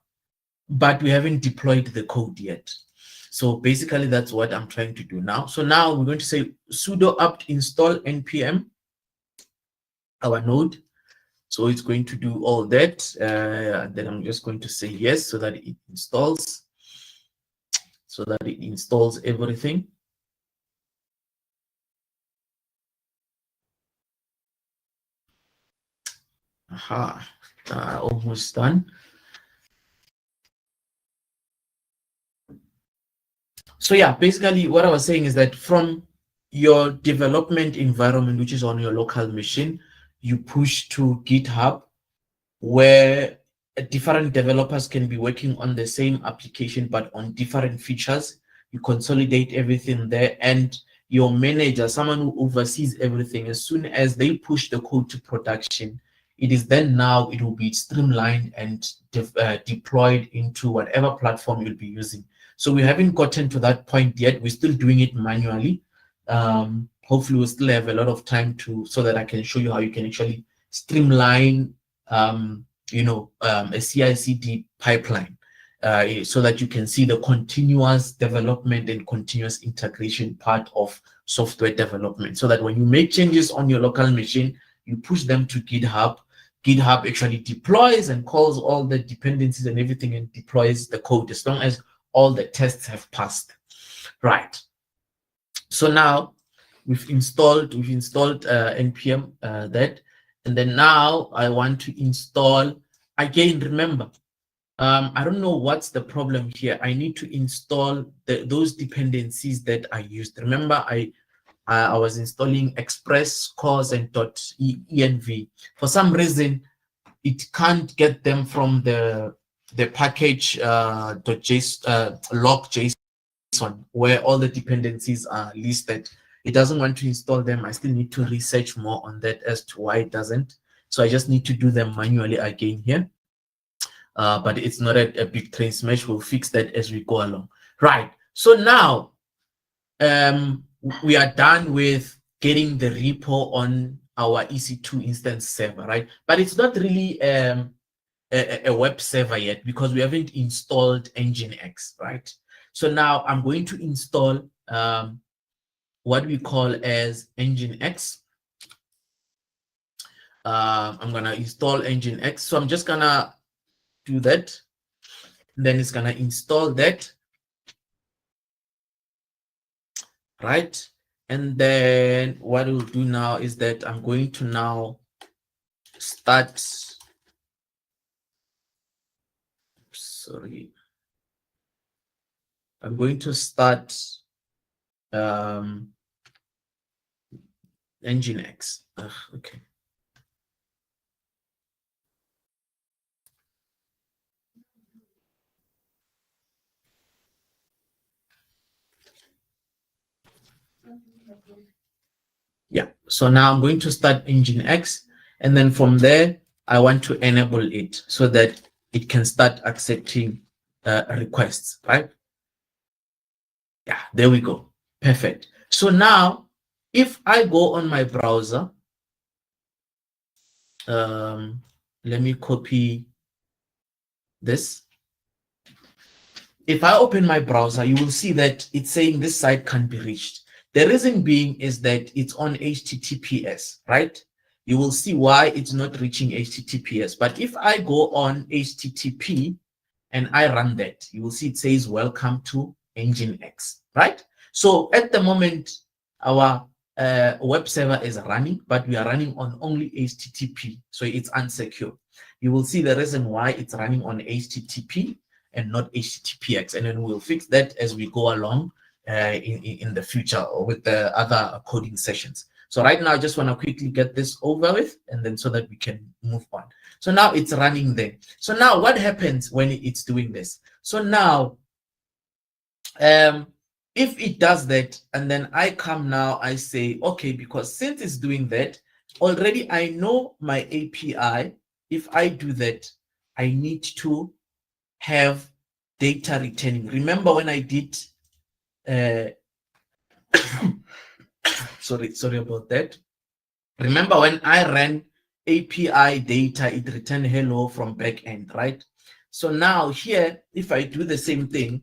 but we haven't deployed the code yet. So basically that's what I'm trying to do now. So now we're going to say sudo apt install npm our node. So it's going to do all that. And then I'm just going to say yes, so that it installs, everything. Aha, almost done. So yeah, basically what I was saying is that from your development environment, which is on your local machine, you push to GitHub, where different developers can be working on the same application but on different features. You consolidate everything there, and your manager, someone who oversees everything, as soon as they push the code to production, it will be streamlined and deployed into whatever platform you'll be using. So we haven't gotten to that point yet. We're still doing it manually. Hopefully we'll still have a lot of time so that I can show you how you can actually streamline a CI/CD pipeline, so that you can see the continuous development and continuous integration part of software development, so that when you make changes on your local machine, you push them to GitHub. GitHub actually deploys and calls all the dependencies and everything and deploys the code as long as all the tests have passed. Right. So now we've installed npm that, and then now I want to install again. Remember, I don't know what's the problem here. I need to install those dependencies that I used. Remember, I was installing Express, cause, and .env. For some reason, it can't get them from the package log.json, where all the dependencies are listed. It doesn't want to install them. I still need to research more on that as to why it doesn't. So I just need to do them manually again here. But it's not a big train smash. We'll fix that as we go along. Right. So now we are done with getting the repo on our EC2 instance server, right? But it's not really a web server yet because we haven't installed Nginx, right? So now I'm going to install what we call as Nginx. I'm going to install Nginx. So I'm just going to do that. Then it's going to install that. Right. And then what we'll do now is that I'm going to now start. Sorry. I'm going to start Nginx. Okay. Yeah, so now I'm going to start Nginx, and then from there, I want to enable it so that it can start accepting requests, right? Yeah, there we go. Perfect. So now, if I go on my browser, let me copy this. If I open my browser, you will see that it's saying this site can't be reached. The reason being is that it's on HTTPS, right? You will see why it's not reaching HTTPS. But if I go on HTTP and I run that, you will see it says, welcome to Nginx, right? So at the moment, our web server is running, but we are running on only HTTP, so it's unsecure. You will see the reason why it's running on HTTP and not HTTPX, and then we'll fix that as we go along in the future or with the other coding sessions. So right now, I just want to quickly get this over with, and then so that we can move on. So now it's running there. So now what happens when it's doing this? So now, if it does that, and then I come now, I say, okay, because since it's doing that, already I know my API. If I do that, I need to have data returning. Remember when I did sorry about that. Remember when I ran API data, it returned hello from backend, right? So now here, if I do the same thing,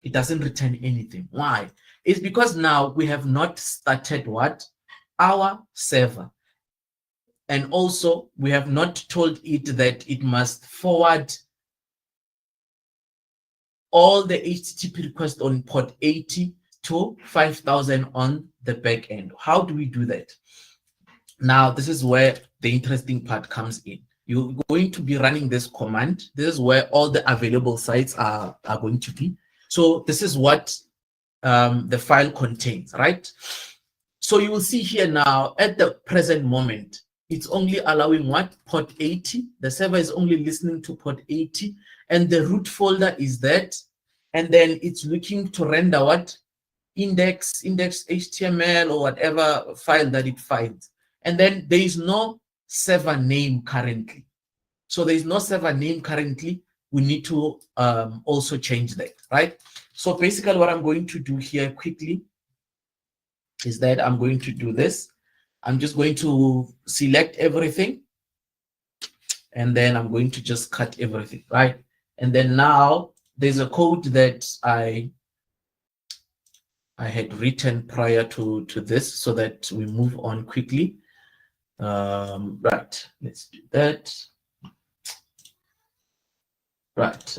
it doesn't return anything. Why? It's because now we have not started what? Our server. And also, we have not told it that it must forward all the HTTP requests on port 80 to 5000 on the back end. How do we do that? Now, this is where the interesting part comes in. You're going to be running this command. This is where all the available sites are going to be. So this is what the file contains, right? So you will see here now, at the present moment, it's only allowing what? Port 80. The server is only listening to port 80, and the root folder is that. And then it's looking to render what? Index HTML or whatever file that it finds. And then there is no server name currently. So there is no server name currently. We need to also change that, right? So basically what I'm going to do here quickly is that I'm going to do this. I'm just going to select everything, and then I'm going to just cut everything, right? And then now there's a code that I had written prior to this so that we move on quickly. Right, let's do that. Right.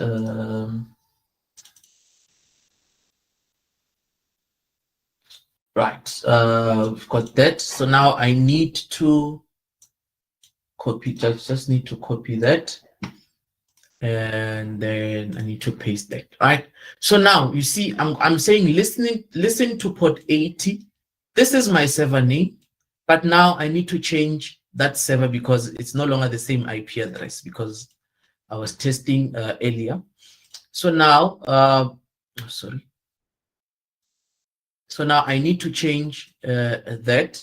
Right, we've got that. So now I need to copy, just need to copy that. And then I need to paste that, right? So now you see, I'm saying listen to port 80. This is my server name, but now I need to change that server because it's no longer the same IP address because I was testing earlier. So now, sorry. So now I need to change that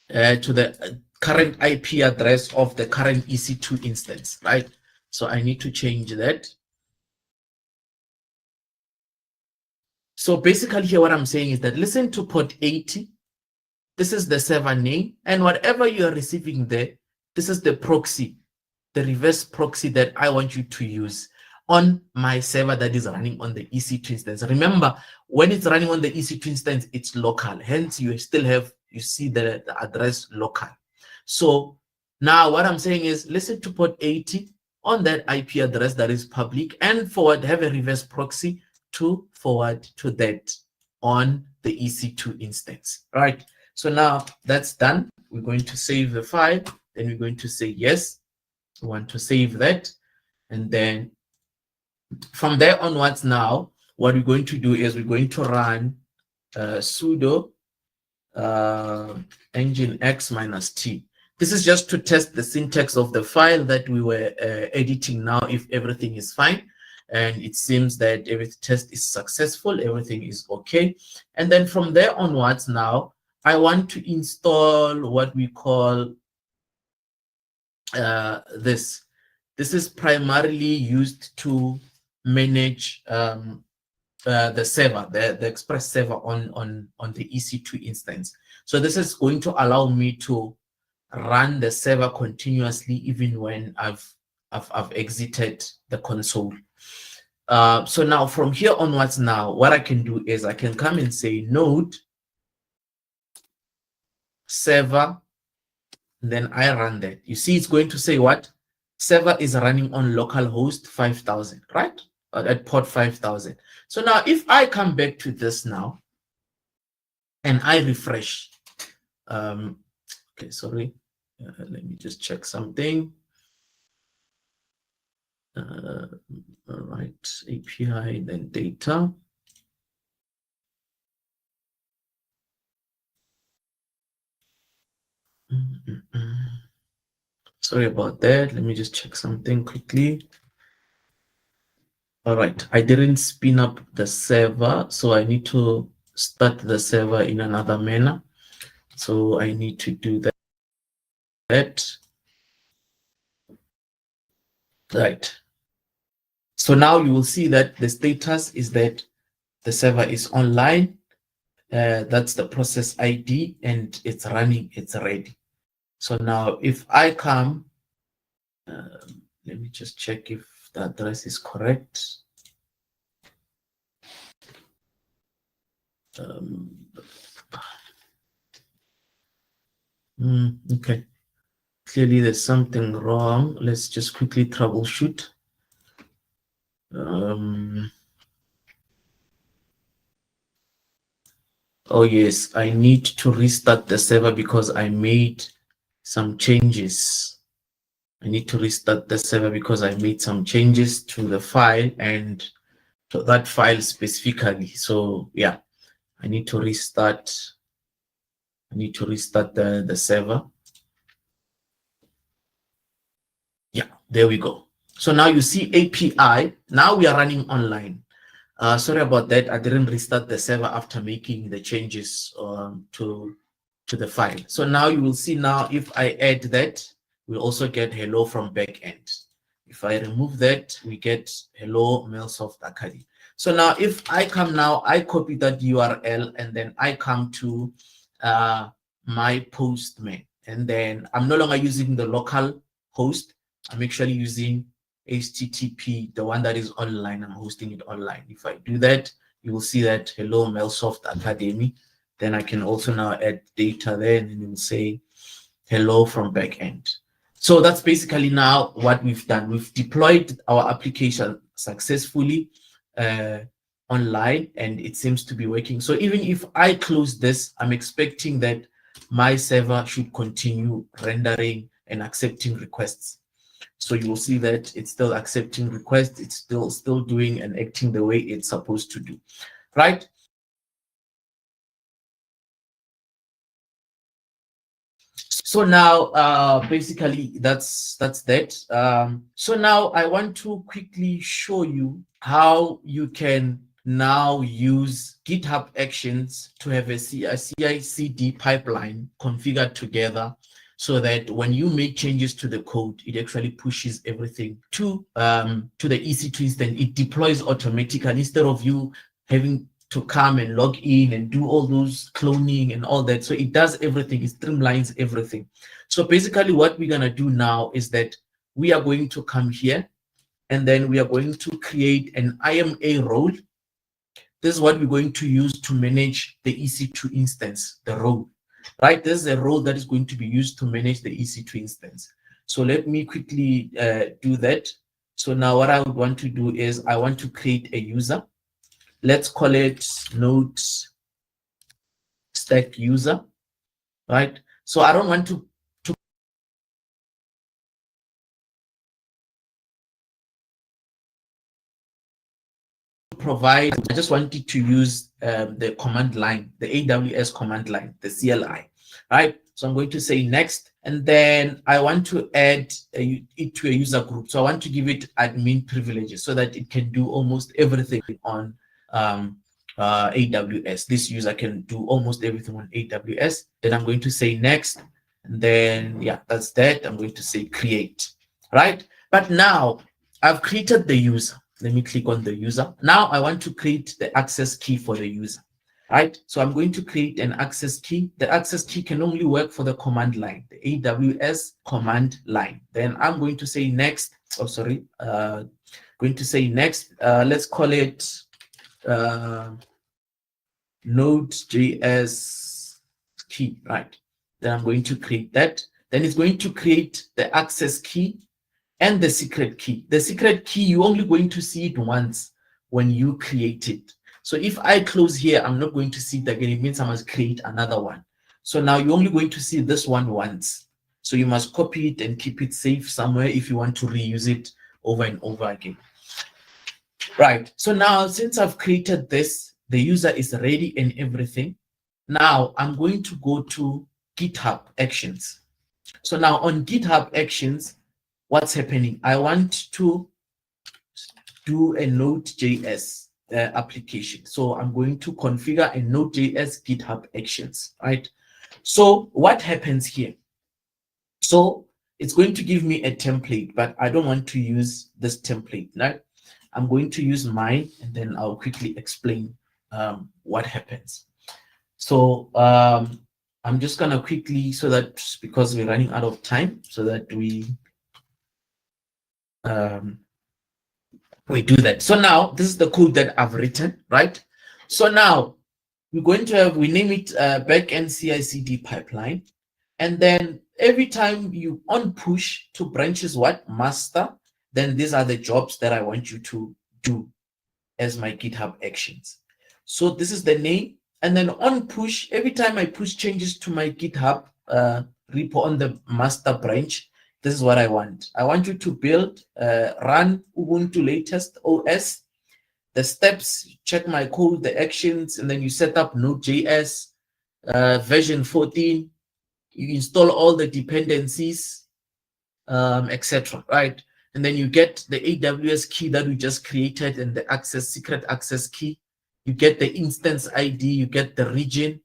to the current IP address of the current EC2 instance, right? So I need to change that. So basically here what I'm saying is that listen to port 80. This is the server name, and whatever you are receiving there, this is the proxy, the reverse proxy that I want you to use on my server that is running on the EC2 instance. Remember, when it's running on the EC2 instance, it's local. Hence, you still have, you see the address local. So now what I'm saying is listen to port 80 on that IP address that is public, and forward, have a reverse proxy to forward to that on the EC2 instance, right? So now that's done. We're going to save the file. Then we're going to say yes. We want to save that. And then from there onwards now, what we're going to do is we're going to run sudo nginx -t. This is just to test the syntax of the file that we were editing now, if everything is fine. And it seems that every test is successful, everything is okay. And then from there onwards now, I want to install what we call this. This is primarily used to manage the server, the Express server on the EC2 instance. So this is going to allow me to run the server continuously even when I've exited the console. So now from here onwards now, what I can do is I can come and say node server, then I run that. You see it's going to say what? Server is running on localhost 5000, right? At port 5000. So now if I come back to this now and I refresh, okay, sorry, let me just check something. All right, API, then data. Sorry about that. Let me just check something quickly. All right, I didn't spin up the server, so I need to start the server in another manner. So I need to do that. Right. So now you will see that the status is that the server is online. That's the process ID, and it's running, it's ready. So now if I come, let me just check if the address is correct. Okay, clearly there's something wrong. Let's just quickly troubleshoot. Oh yes, I need to restart the server because I made some changes. I need to restart the server because I made some changes to the file and to that file specifically. So yeah, I need to restart. I need to restart the server. Yeah, there we go. So now you see API. Now we are running online. Sorry about that. I didn't restart the server after making the changes to the file. So now you will see now if I add that, we'll also get hello from backend. If I remove that, we get hello Melsoft Academy. So now if I come now, I copy that URL and then I come to my postman. And then I'm no longer using the local host. I'm actually using HTTP, the one that is online. I'm hosting it online. If I do that, you will see that hello Melsoft Academy. Then I can also now add data there and it will say hello from backend. So that's basically now what we've done. We've deployed our application successfully online and it seems to be working. So even if I close this, I'm expecting that my server should continue rendering and accepting requests. So you will see that it's still accepting requests. It's still doing and acting the way it's supposed to do, right? So now, basically, that's that. So now I want to quickly show you how you can now use GitHub Actions to have a CI/CD pipeline configured together, so that when you make changes to the code, it actually pushes everything to the EC2 instance. It deploys automatically instead of you having to come and log in and do all those cloning and all that. So it does everything, it streamlines everything. So basically what we're gonna do now is that we are going to come here and then we are going to create an IMA role. This is what we're going to use to manage the EC2 instance, the role, right? This is a role that is going to be used to manage the EC2 instance. So let me quickly do that. So now what I would want to do is I want to create a user. Let's call it NodeStack user, right? So I don't want to provide, I just wanted to use the command line, the AWS command line, the CLI, right? So I'm going to say next, and then I want to add it to a user group. So I want to give it admin privileges so that it can do almost everything on AWS. This user can do almost everything on AWS. Then I'm going to say next, and then yeah, that's that. I'm going to say create, right? But now I've created the user. Let me click on the user. Now I want to create the access key for the user, right? So I'm going to create an access key. The access key can only work for the command line, the AWS command line. Then I'm going to say next. Oh, sorry. Going to say next. Let's call it Node.js key, right? Then I'm going to create that. Then it's going to create the access key and the secret key. The secret key, you're only going to see it once when you create it. So if I close here, I'm not going to see it again. It means I must create another one. So now you're only going to see this one once. So you must copy it and keep it safe somewhere if you want to reuse it over and over again. Right. So now since I've created this, the user is ready and everything. Now I'm going to go to GitHub Actions. So now on GitHub Actions, what's happening? I want to do a Node.js application. So I'm going to configure a Node.js GitHub Actions, right? So what happens here? So it's going to give me a template, but I don't want to use this template, right? I'm going to use mine, and then I'll quickly explain what happens. So I'm just gonna quickly, so that because we're running out of time, so that we do that. So now this is the code that I've written, right? So now we're going to have, we name it backend CI/CD pipeline, and then every time you on push to branches what master, then these are the jobs that I want you to do as my GitHub actions. So this is the name, and then on push, every time I push changes to my GitHub repo on the master branch, this is what I want. I want you to build, run Ubuntu latest OS, the steps, check my code, the actions, and then you set up Node.js, version 14, you install all the dependencies, etc. Right? And then you get the AWS key that we just created and the secret access key. You get the instance ID, you get the region,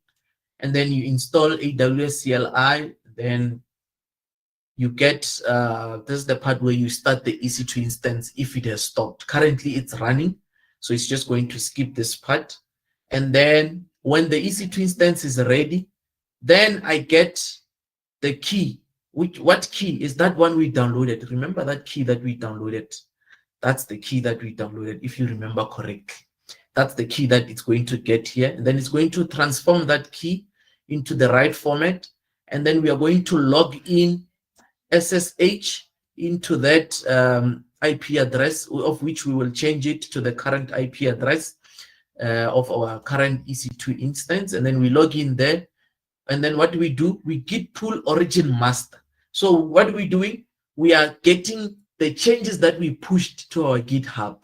and then you install AWS CLI. Then you get, this is the part where you start the EC2 instance if it has stopped. Currently it's running, so it's just going to skip this part. And then when the EC2 instance is ready, then I get the key. What key is that one we downloaded? Remember that key that we downloaded? That's the key that we downloaded, if you remember correctly. That's the key that it's going to get here. And then it's going to transform that key into the right format. And then we are going to log in SSH into that IP address, of which we will change it to the current IP address of our current EC2 instance. And then we log in there. And then what do? We git pull origin master. So what are we doing? We are getting the changes that we pushed to our GitHub.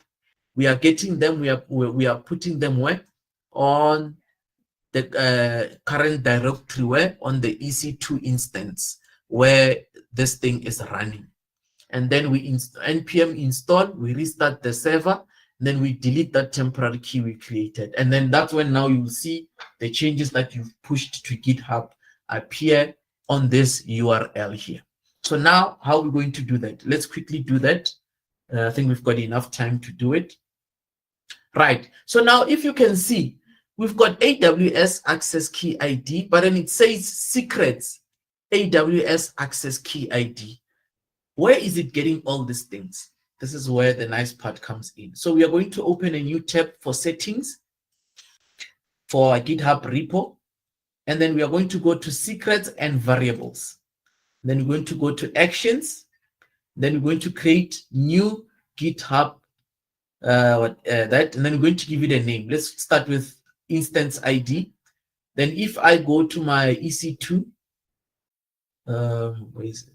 We are getting them, we are putting them where? On the current directory, where? On the EC2 instance where this thing is running. And then we npm install, we restart the server, then we delete that temporary key we created. And then that's when now you will see the changes that you've pushed to GitHub appear on this URL here. So now how are we going to do that? Let's quickly do that. I think we've got enough time to do it. Right. So now if you can see, we've got AWS access key ID, but then it says secrets AWS access key ID. Where is it getting all these things? This is where the nice part comes in. So we are going to open a new tab for settings for our GitHub repo. And then we are going to go to secrets and variables. Then we're going to go to actions. Then we're going to create new GitHub and then we're going to give it a name. Let's start with instance ID. Then if I go to my EC2, where is it?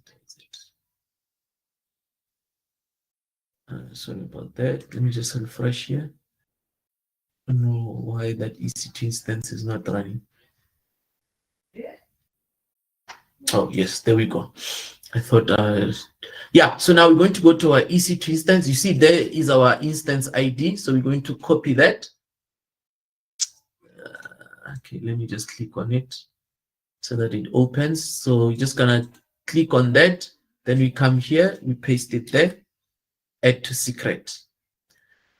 Sorry about that. Let me just refresh here. I don't know why that EC2 instance is not running. Oh, yes, there we go. I thought, yeah, so now we're going to go to our EC2 instance. You see there is our instance ID. So we're going to copy that. Okay, let me just click on it so that it opens. So we're just gonna click on that. Then we come here, we paste it there, add to secret.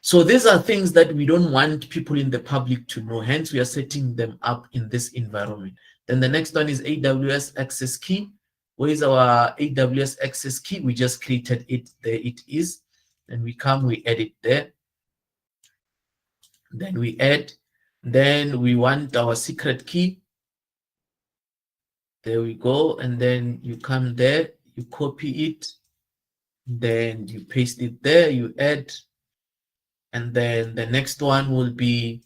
So these are things that we don't want people in the public to know. Hence, we are setting them up in this environment. Then the next one is AWS access key. Where is our AWS access key? We just created it. There it is. Then we come, we add it there. Then we add. Then we want our secret key. There we go. And then you come there, you copy it. Then you paste it there, you add. And then the next one will be,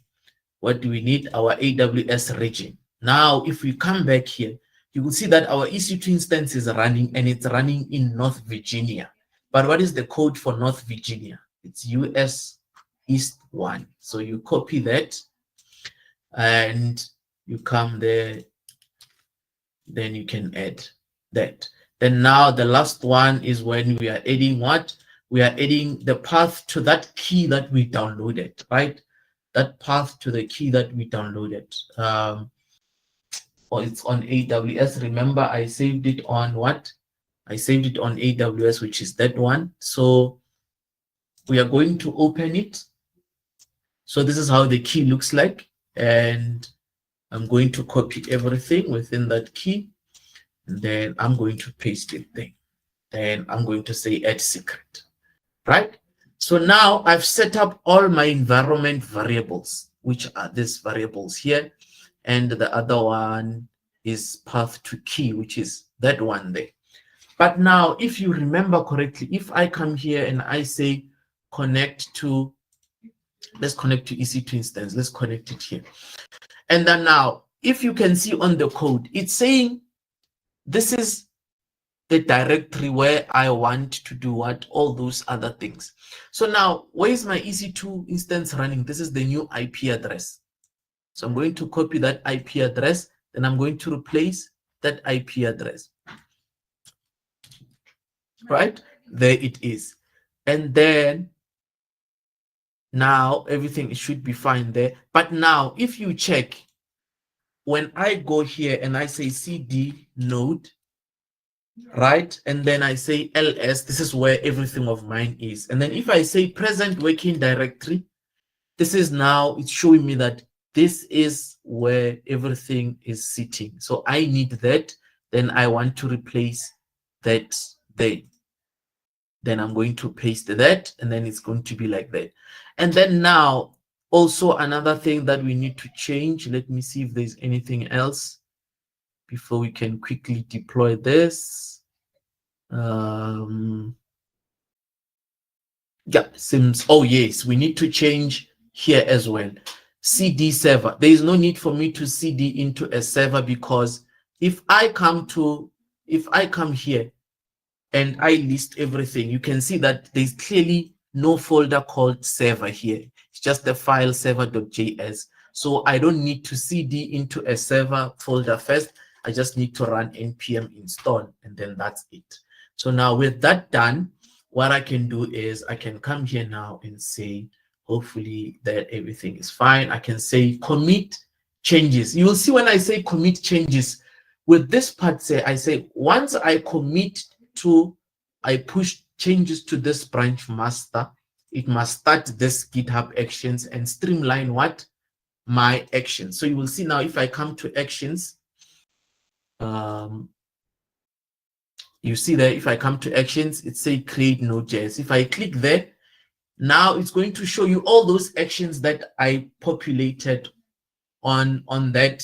what do we need? Our AWS region. Now, if we come back here, you will see that our EC2 instance is running, and it's running in North Virginia. But what is the code for North Virginia? It's US East 1. So you copy that, and you come there, then you can add that. Then now the last one is when we are adding what? We are adding the path to that key that we downloaded, right? That path to the key that we downloaded. Or it's on AWS. Remember, I saved it on what? I saved it on AWS, which is that one. So we are going to open it. So this is how the key looks like. And I'm going to copy everything within that key, and then I'm going to paste it there. Then I'm going to say add secret, right? So now I've set up all my environment variables, which are these variables here. And the other one is path to key, which is that one there. But now, if you remember correctly, if I come here and I say connect to, let's connect to EC2 instance, let's connect it here. And then now, if you can see on the code, it's saying this is the directory where I want to do what, all those other things. So now, where is my EC2 instance running? This is the new IP address. So I'm going to copy that IP address, then I'm going to replace that IP address. Right? There it is. And then now everything should be fine there. But now if you check, when I go here and I say cd node, right? And then I say ls, this is where everything of mine is. And then if I say present working directory, this is now, it's showing me that this is where everything is sitting. So I need that. Then I want to replace that there. Then I'm going to paste that, and then it's going to be like that. And then now, also another thing that we need to change. Let me see if there's anything else before we can quickly deploy this. Yeah, seems, oh yes, we need to change here as well. CD server. There is no need for me to CD into a server, because if I come here and I list everything, you can see that there's clearly no folder called server here. It's just the file server.js. So I don't need to CD into a server folder first. I just need to run npm install, and then that's it. So now with that done, what I can do is I can come here now and say, hopefully that everything is fine. I can say commit changes. You will see when I say commit changes, with this part, I say once I commit to, I push changes to this branch master, it must start this GitHub actions and streamline what? My actions. So you will see now, if I come to actions, you see there, if I come to actions, it say create Node.js. If I click there, now it's going to show you all those actions that I populated on that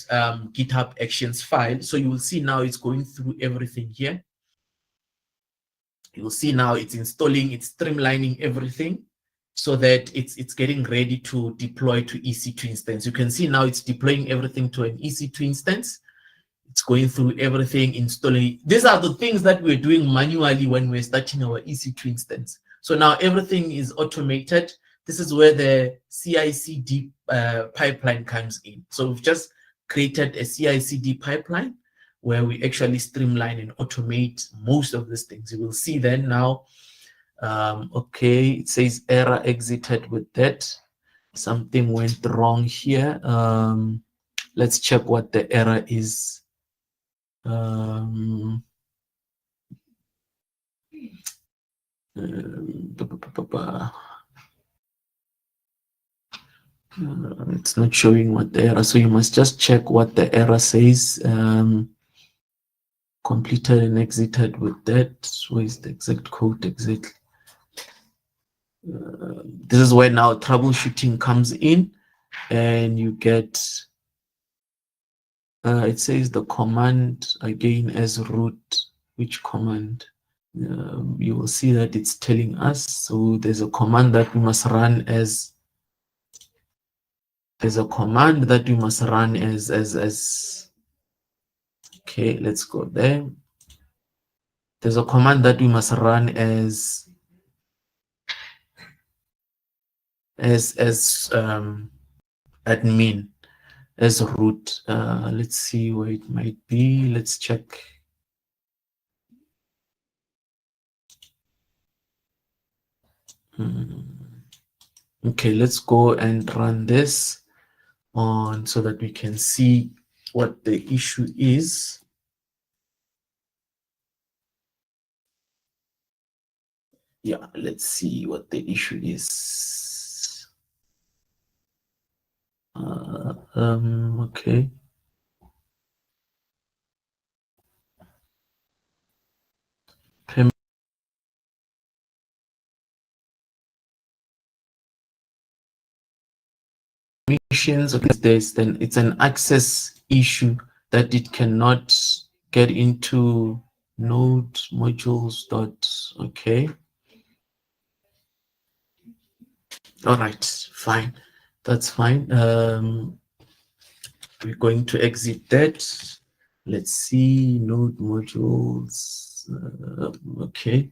GitHub actions file. So you will see now it's going through everything here. You'll see now it's installing, it's streamlining everything so that it's getting ready to deploy to EC2 instance. You can see now it's deploying everything to an EC2 instance. It's going through everything, installing. These are the things that we're doing manually when we're starting our EC2 instance. So now everything is automated. This is where the CI/CD pipeline comes in. So we've just created a CI/CD pipeline where we actually streamline and automate most of these things. You will see then now, okay, it says error exited with that. Something went wrong here. Let's check what the error is. It's not showing what the error, so you must just check what the error says. Completed and exited with that. Where is the exact code exactly? This is where now troubleshooting comes in, and you get, it says the command again as root. Which command? You will see that it's telling us. So there's a command that we must run as, okay, let's go there. There's a command that we must run as admin, as root. Let's see where it might be. Let's check. Okay, let's go and run this on so that we can see what the issue is. Yeah, let's see what the issue is. Okay. permissions of this, then it's an access issue that it cannot get into node modules dot. Okay. All right, fine. That's fine. We're going to exit that. Let's see, node modules. Okay.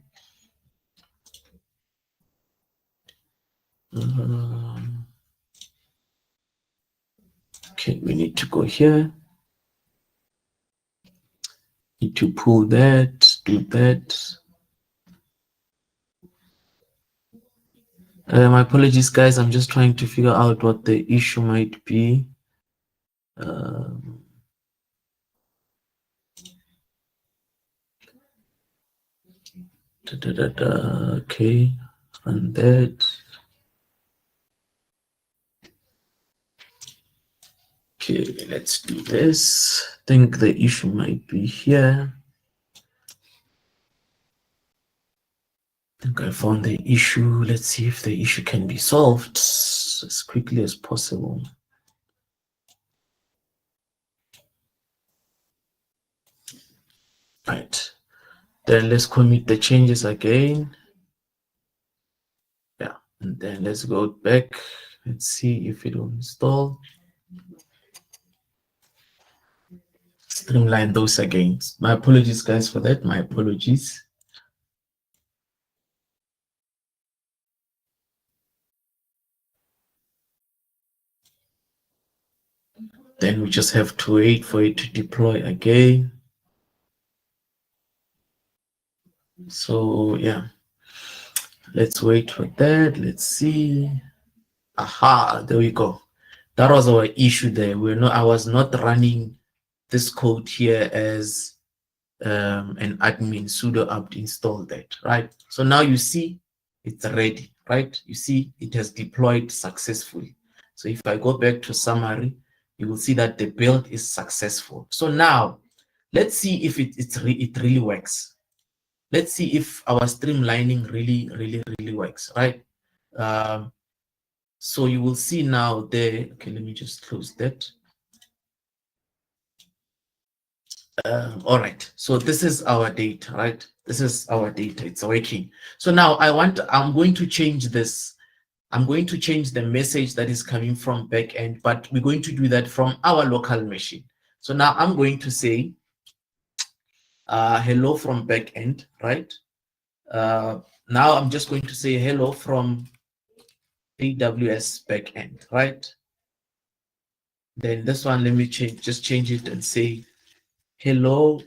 Okay, we need to go here. Need to pull that, do that. My apologies, guys. I'm just trying to figure out what the issue might be. Okay, run that. Okay, let's do this. I think the issue might be here. I think I found the issue. Let's see if the issue can be solved as quickly as possible. Right. Then let's commit the changes again. Yeah, and then let's go back. Let's see if it will install. Streamline those again. My apologies, guys, for that. My apologies. Then we just have to wait for it to deploy again. So yeah, let's wait for that. Let's see. Aha, there we go. That was our issue there. I was not running this code here as an admin sudo apt install that, right? So now you see it's ready, right? You see it has deployed successfully. So if I go back to summary, you will see that the build is successful. So now let's see if it really works. Let's see if our streamlining really works, right? So you will see now there. Okay, let me just close that. All right, so this is our data, right? This is our data, it's working. So now I'm going to change this. I'm going to change the message that is coming from backend, but we're going to do that from our local machine. So now I'm going to say, hello from backend, right? Now I'm just going to say hello from AWS backend, right? Then this one, let me just change it and say, hello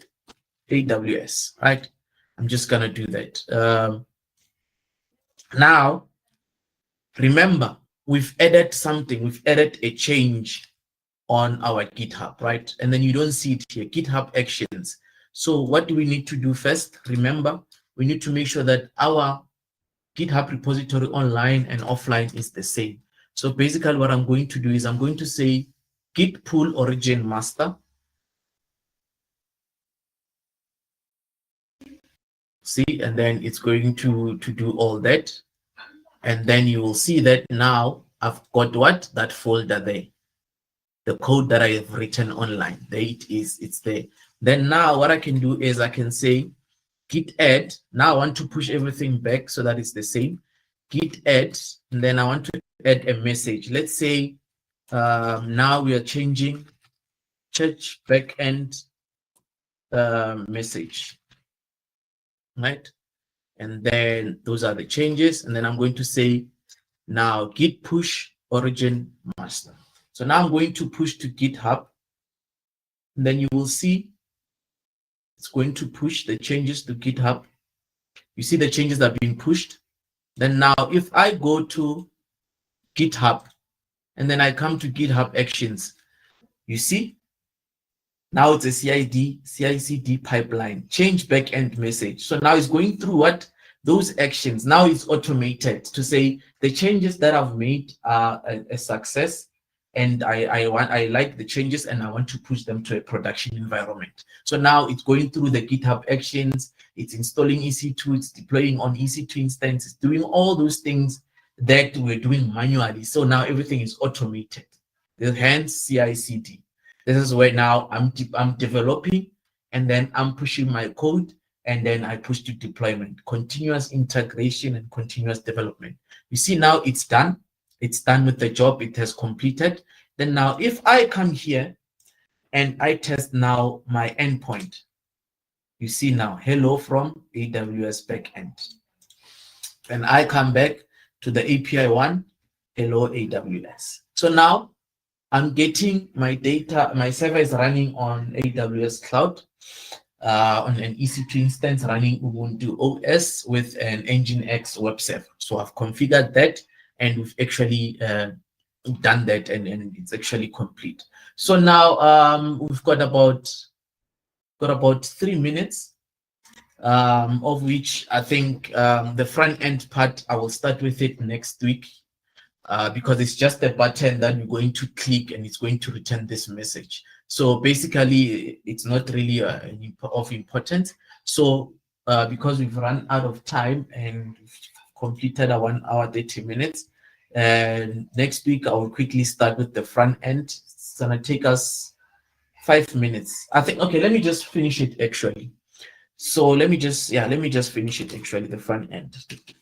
AWS, right? I'm just gonna do that. Now, remember, we've added something, we've added a change on our GitHub, right? And then you don't see it here, GitHub actions. So what do we need to do first? Remember, we need to make sure that our GitHub repository online and offline is the same. So basically what I'm going to do is I'm going to say git pull origin master. See, and then it's going to do all that. And then you will see that now I've got what? That folder there. The code that I have written online. There it is, it's there. Then now what I can do is I can say git add. Now I want to push everything back so that it's the same. Git add, and then I want to add a message. Let's say now we are changing church backend message, right? And then those are the changes. And then I'm going to say now git push origin master. So now I'm going to push to GitHub. And then you will see it's going to push the changes to GitHub. You see the changes that are being pushed. Then now if I go to GitHub and then I come to GitHub actions, you see now it's a CI/CD pipeline, change backend message. So now it's going through what? Those actions. Now it's automated to say the changes that I've made are a success, and I like the changes and I want to push them to a production environment. So now it's going through the GitHub actions, it's installing EC2, it's deploying on EC2 instance, it's doing all those things that we're doing manually. So now everything is automated. hence CI/CD. This is where now I'm developing, and then I'm pushing my code, and then I push to deployment, continuous integration and continuous development. You see now it's done. It's done with the job. It has completed. Then now if I come here and I test now my endpoint, you see now, hello from AWS backend. And I come back to the API one, hello AWS. So now I'm getting my data, my server is running on AWS cloud, on an EC2 instance running Ubuntu OS with an Nginx web server. So I've configured that, and we've actually done that, and it's actually complete. So now we've got about 3 minutes, of which I think the front end part, I will start with it next week, because it's just a button that you're going to click and it's going to return this message. So basically, it's not really of importance. So because we've run out of time and we've completed a 1 hour 30 minutes, and next week I will quickly start with the front end. It's gonna take us 5 minutes, I think. Okay, let me just finish it actually. So let me just finish it actually, the front end.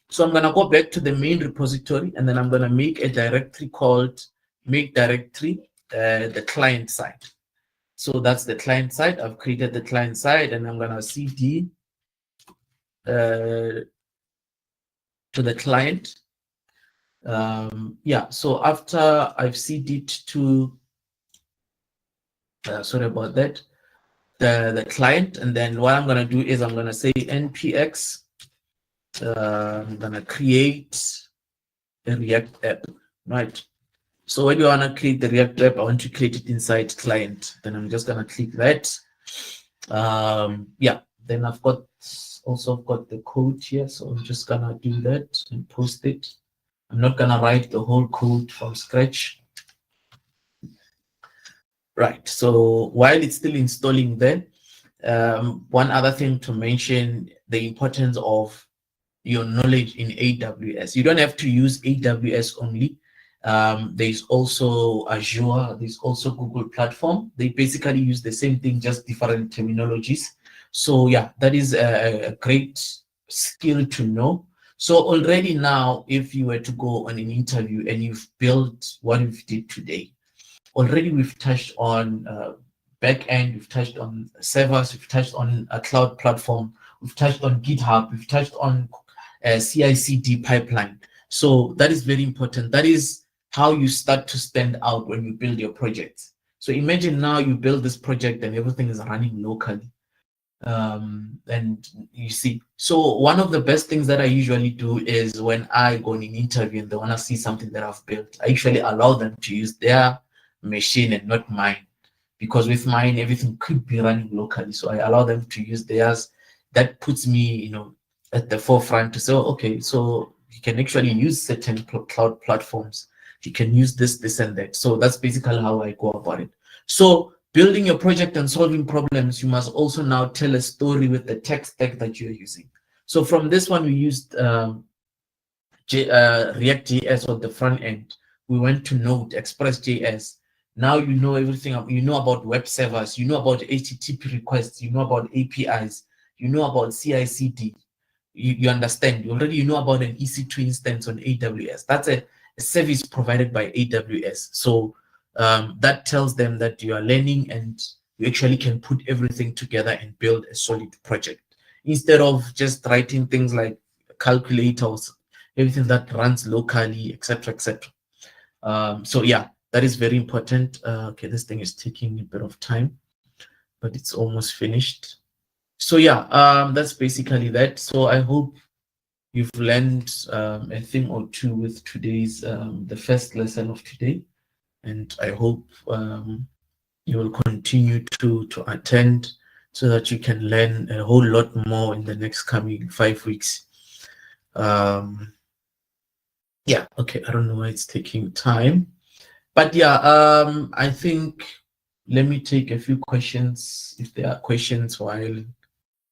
So I'm going to go back to the main repository, and then I'm going to make a directory called make directory, the client side. So that's the client side. I've created the client side, and I'm going to cd to the client. Yeah, so after I've cd'd to, sorry about that, the client, and then what I'm going to do is I'm going to say npx. I'm going to create a React app, right? So when you want to create the React app, I want to create it inside client. Then I'm just going to click that. Yeah, then I've got the code here. So I'm just going to do that and post it. I'm not going to write the whole code from scratch. Right, so while it's still installing there, one other thing to mention, the importance of your knowledge in AWS. You don't have to use AWS only. There's also Azure, there's also Google Platform. They basically use the same thing, just different terminologies. So yeah, that is a great skill to know. So already now, if you were to go on an interview and you've built what we did today, already we've touched on backend, we've touched on servers, we've touched on a cloud platform, we've touched on GitHub, we've touched on CI/CD pipeline. So that is very important. That is how you start to stand out when you build your project. So imagine now you build this project and everything is running locally. And you see, so one of the best things that I usually do is when I go on an interview and they want to see something that I've built, I usually allow them to use their machine and not mine, because with mine everything could be running locally. So I allow them to use theirs. That puts me, at the forefront to say, okay, so you can actually use certain cloud platforms. You can use this and that. So that's basically how I go about it. So building your project and solving problems, you must also now tell a story with the tech stack that you're using. So from this one, we used React.js on the front end. We went to Node, Express.js. Now you know everything. You know about web servers. You know about HTTP requests. You know about APIs. You know about CI/CD. You understand. You know about an EC2 instance on AWS. That's a service provided by AWS. So that tells them that you are learning and you actually can put everything together and build a solid project, instead of just writing things like calculators, everything that runs locally, etc., etc. So yeah, that is very important. Okay, this thing is taking a bit of time, but it's almost finished. So yeah, that's basically that. So I hope you've learned a thing or two with today's the first lesson of today, and I hope you will continue to attend so that you can learn a whole lot more in the next coming 5 weeks. Yeah, okay, I don't know why it's taking time, but yeah, I think let me take a few questions if there are questions while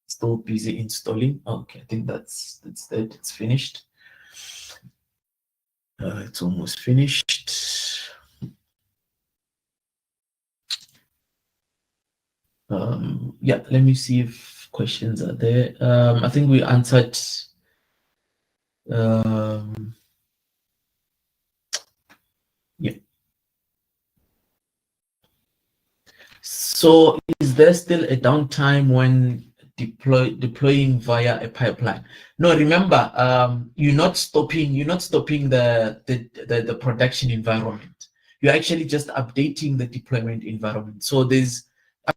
still busy installing. Okay, I think that's that. It's finished. It's almost finished. Yeah, let me see if questions are there. I think we answered. Yeah. So is there still a downtime when deploying via a pipeline? No, remember, you're not stopping the production environment. You're actually just updating the deployment environment. So there's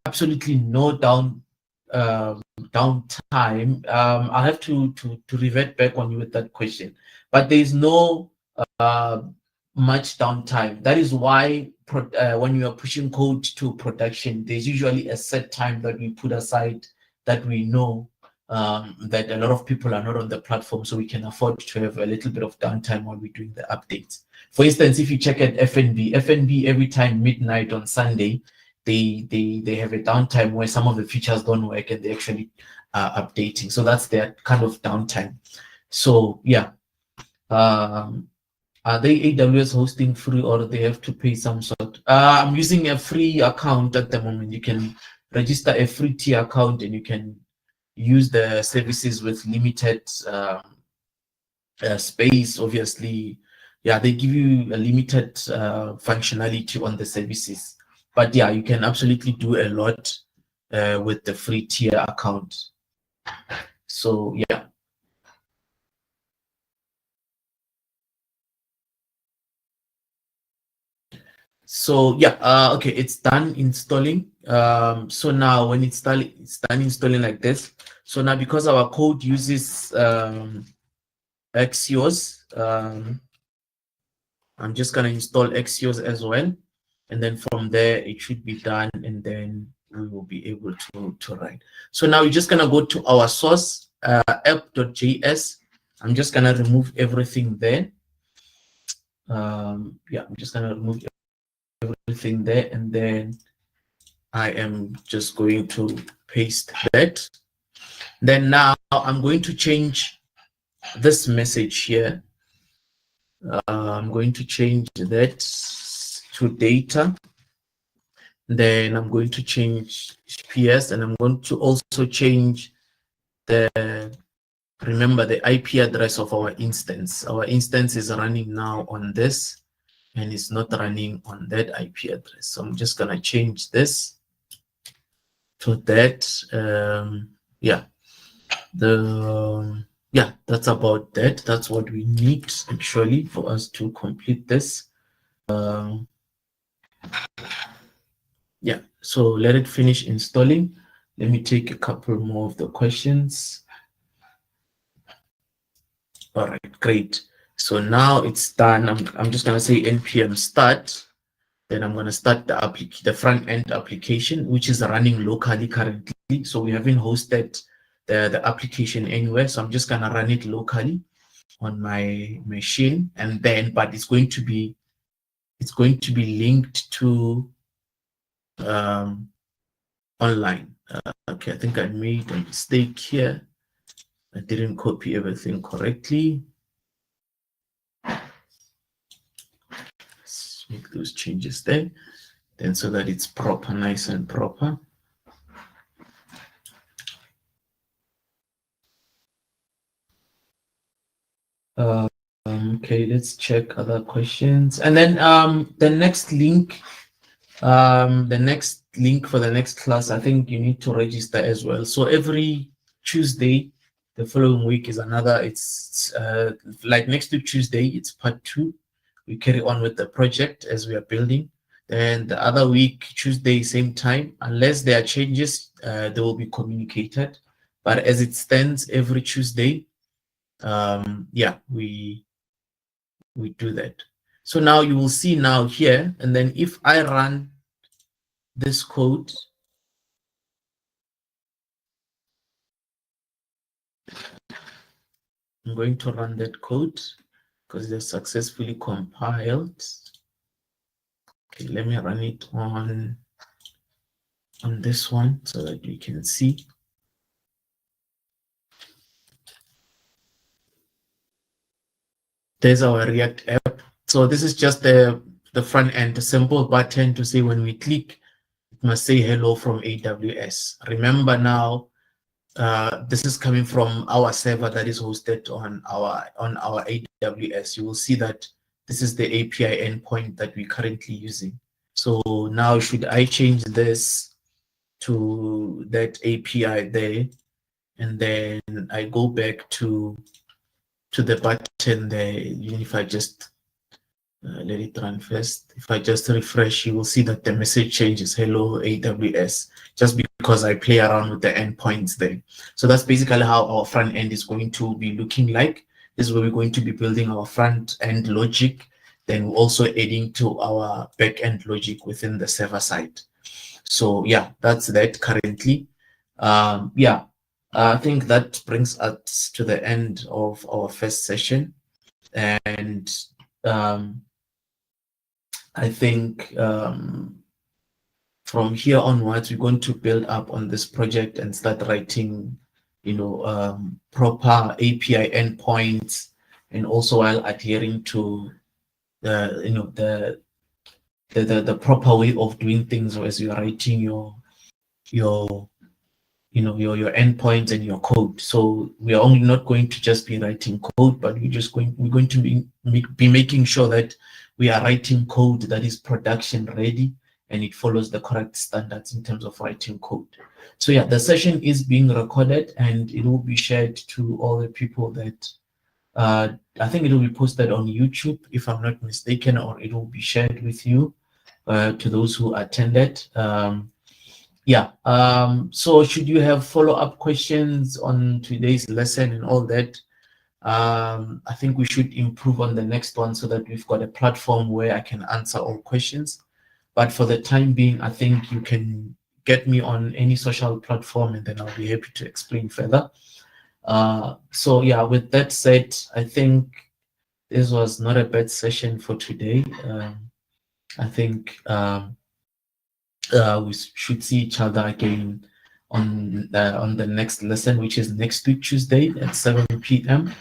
absolutely no downtime. I'll have to revert back on you with that question. But there's no much downtime. That is why when you are pushing code to production, there's usually a set time that we put aside that we know that a lot of people are not on the platform, so we can afford to have a little bit of downtime while we're doing the updates. For instance, if you check at FNB every time midnight on Sunday, they have a downtime where some of the features don't work and they actually are updating. So that's their kind of downtime. So yeah. Are they AWS hosting free or they have to pay some sort? I'm using a free account at the moment. You can register a free tier account and you can use the services with limited space. Obviously, yeah, they give you a limited functionality on the services. But yeah, you can absolutely do a lot with the free tier account. So yeah. So yeah, okay, it's done installing. So now when it's done installing like this. So now because our code uses Axios, I'm just gonna install Axios as well, and then from there it should be done, and then we will be able to write. So now we're just gonna go to our source app.js. I'm just gonna remove everything there. Yeah, I'm just gonna remove everything there, and then I am just going to paste that. Then now I'm going to change this message here. I'm going to change that to data. Then I'm going to change PS, and I'm going to also change remember the IP address of our instance. Our instance is running now on this, and it's not running on that IP address. So I'm just gonna change this to that. Yeah, yeah, that's about that. That's what we need actually for us to complete this. Yeah, so let it finish installing. Let me take a couple more of the questions. All right, great. So now it's done. I'm just gonna say npm start. Then I'm gonna start the front end application, which is running locally currently. So we haven't hosted the application anywhere. So I'm just gonna run it locally on my machine, and then but it's going to be linked to online. Okay, I think I made a mistake here. I didn't copy everything correctly. Let's make those changes there, then so that it's proper, nice and proper. Okay, let's check other questions. And then the next link for the next class, I think you need to register as well. So every Tuesday, the following week is another, it's like next to Tuesday, it's part 2. We carry on with the project as we are building. And the other week, Tuesday, same time, unless there are changes, they will be communicated. But as it stands, every Tuesday, yeah, we do that. So now you will see now here, and then if I run this code, I'm going to run that code because they're successfully compiled. Okay, let me run it on this one so that you can see. There's our React app. So this is just the front end, a simple button to say when we click, it must say hello from AWS. Remember now, this is coming from our server that is hosted on our AWS. You will see that this is the API endpoint that we're currently using. So now should I change this to that API there, and then I go back to the button there, even if I just let it run first. If I just refresh, you will see that the message changes, hello AWS, just because I play around with the endpoints there. So that's basically how our front end is going to be looking like. This is where we're going to be building our front end logic, then also adding to our back end logic within the server side. So yeah, that's that currently. Yeah, I think that brings us to the end of our first session. And I think from here onwards, we're going to build up on this project and start writing, proper API endpoints, and also while adhering to the proper way of doing things as you're writing your endpoints and your code. So we are only not going to just be writing code, but we're going to be making sure that we are writing code that is production ready and it follows the correct standards in terms of writing code. So yeah, the session is being recorded and it will be shared to all the people that I think it will be posted on YouTube, if I'm not mistaken, or it will be shared with you to those who attended. Yeah, so should you have follow-up questions on today's lesson and all that, I think we should improve on the next one so that we've got a platform where I can answer all questions. But for the time being, I think you can get me on any social platform and then I'll be happy to explain further. So yeah, with that said, I think this was not a bad session for today. I think we should see each other again on the next lesson, which is next week, Tuesday at 7 p.m.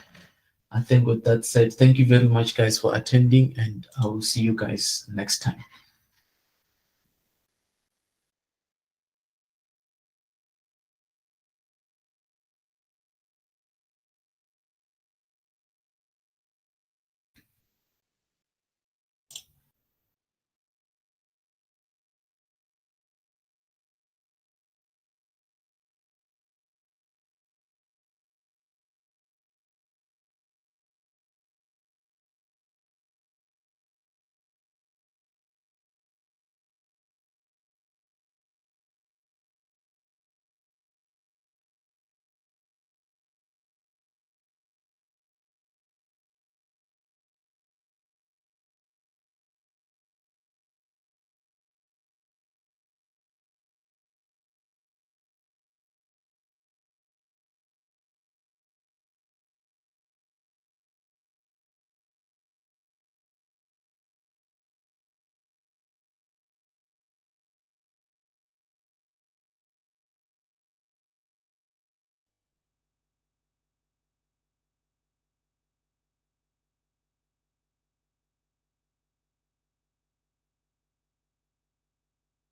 I think with that said, thank you very much, guys, for attending, and I will see you guys next time.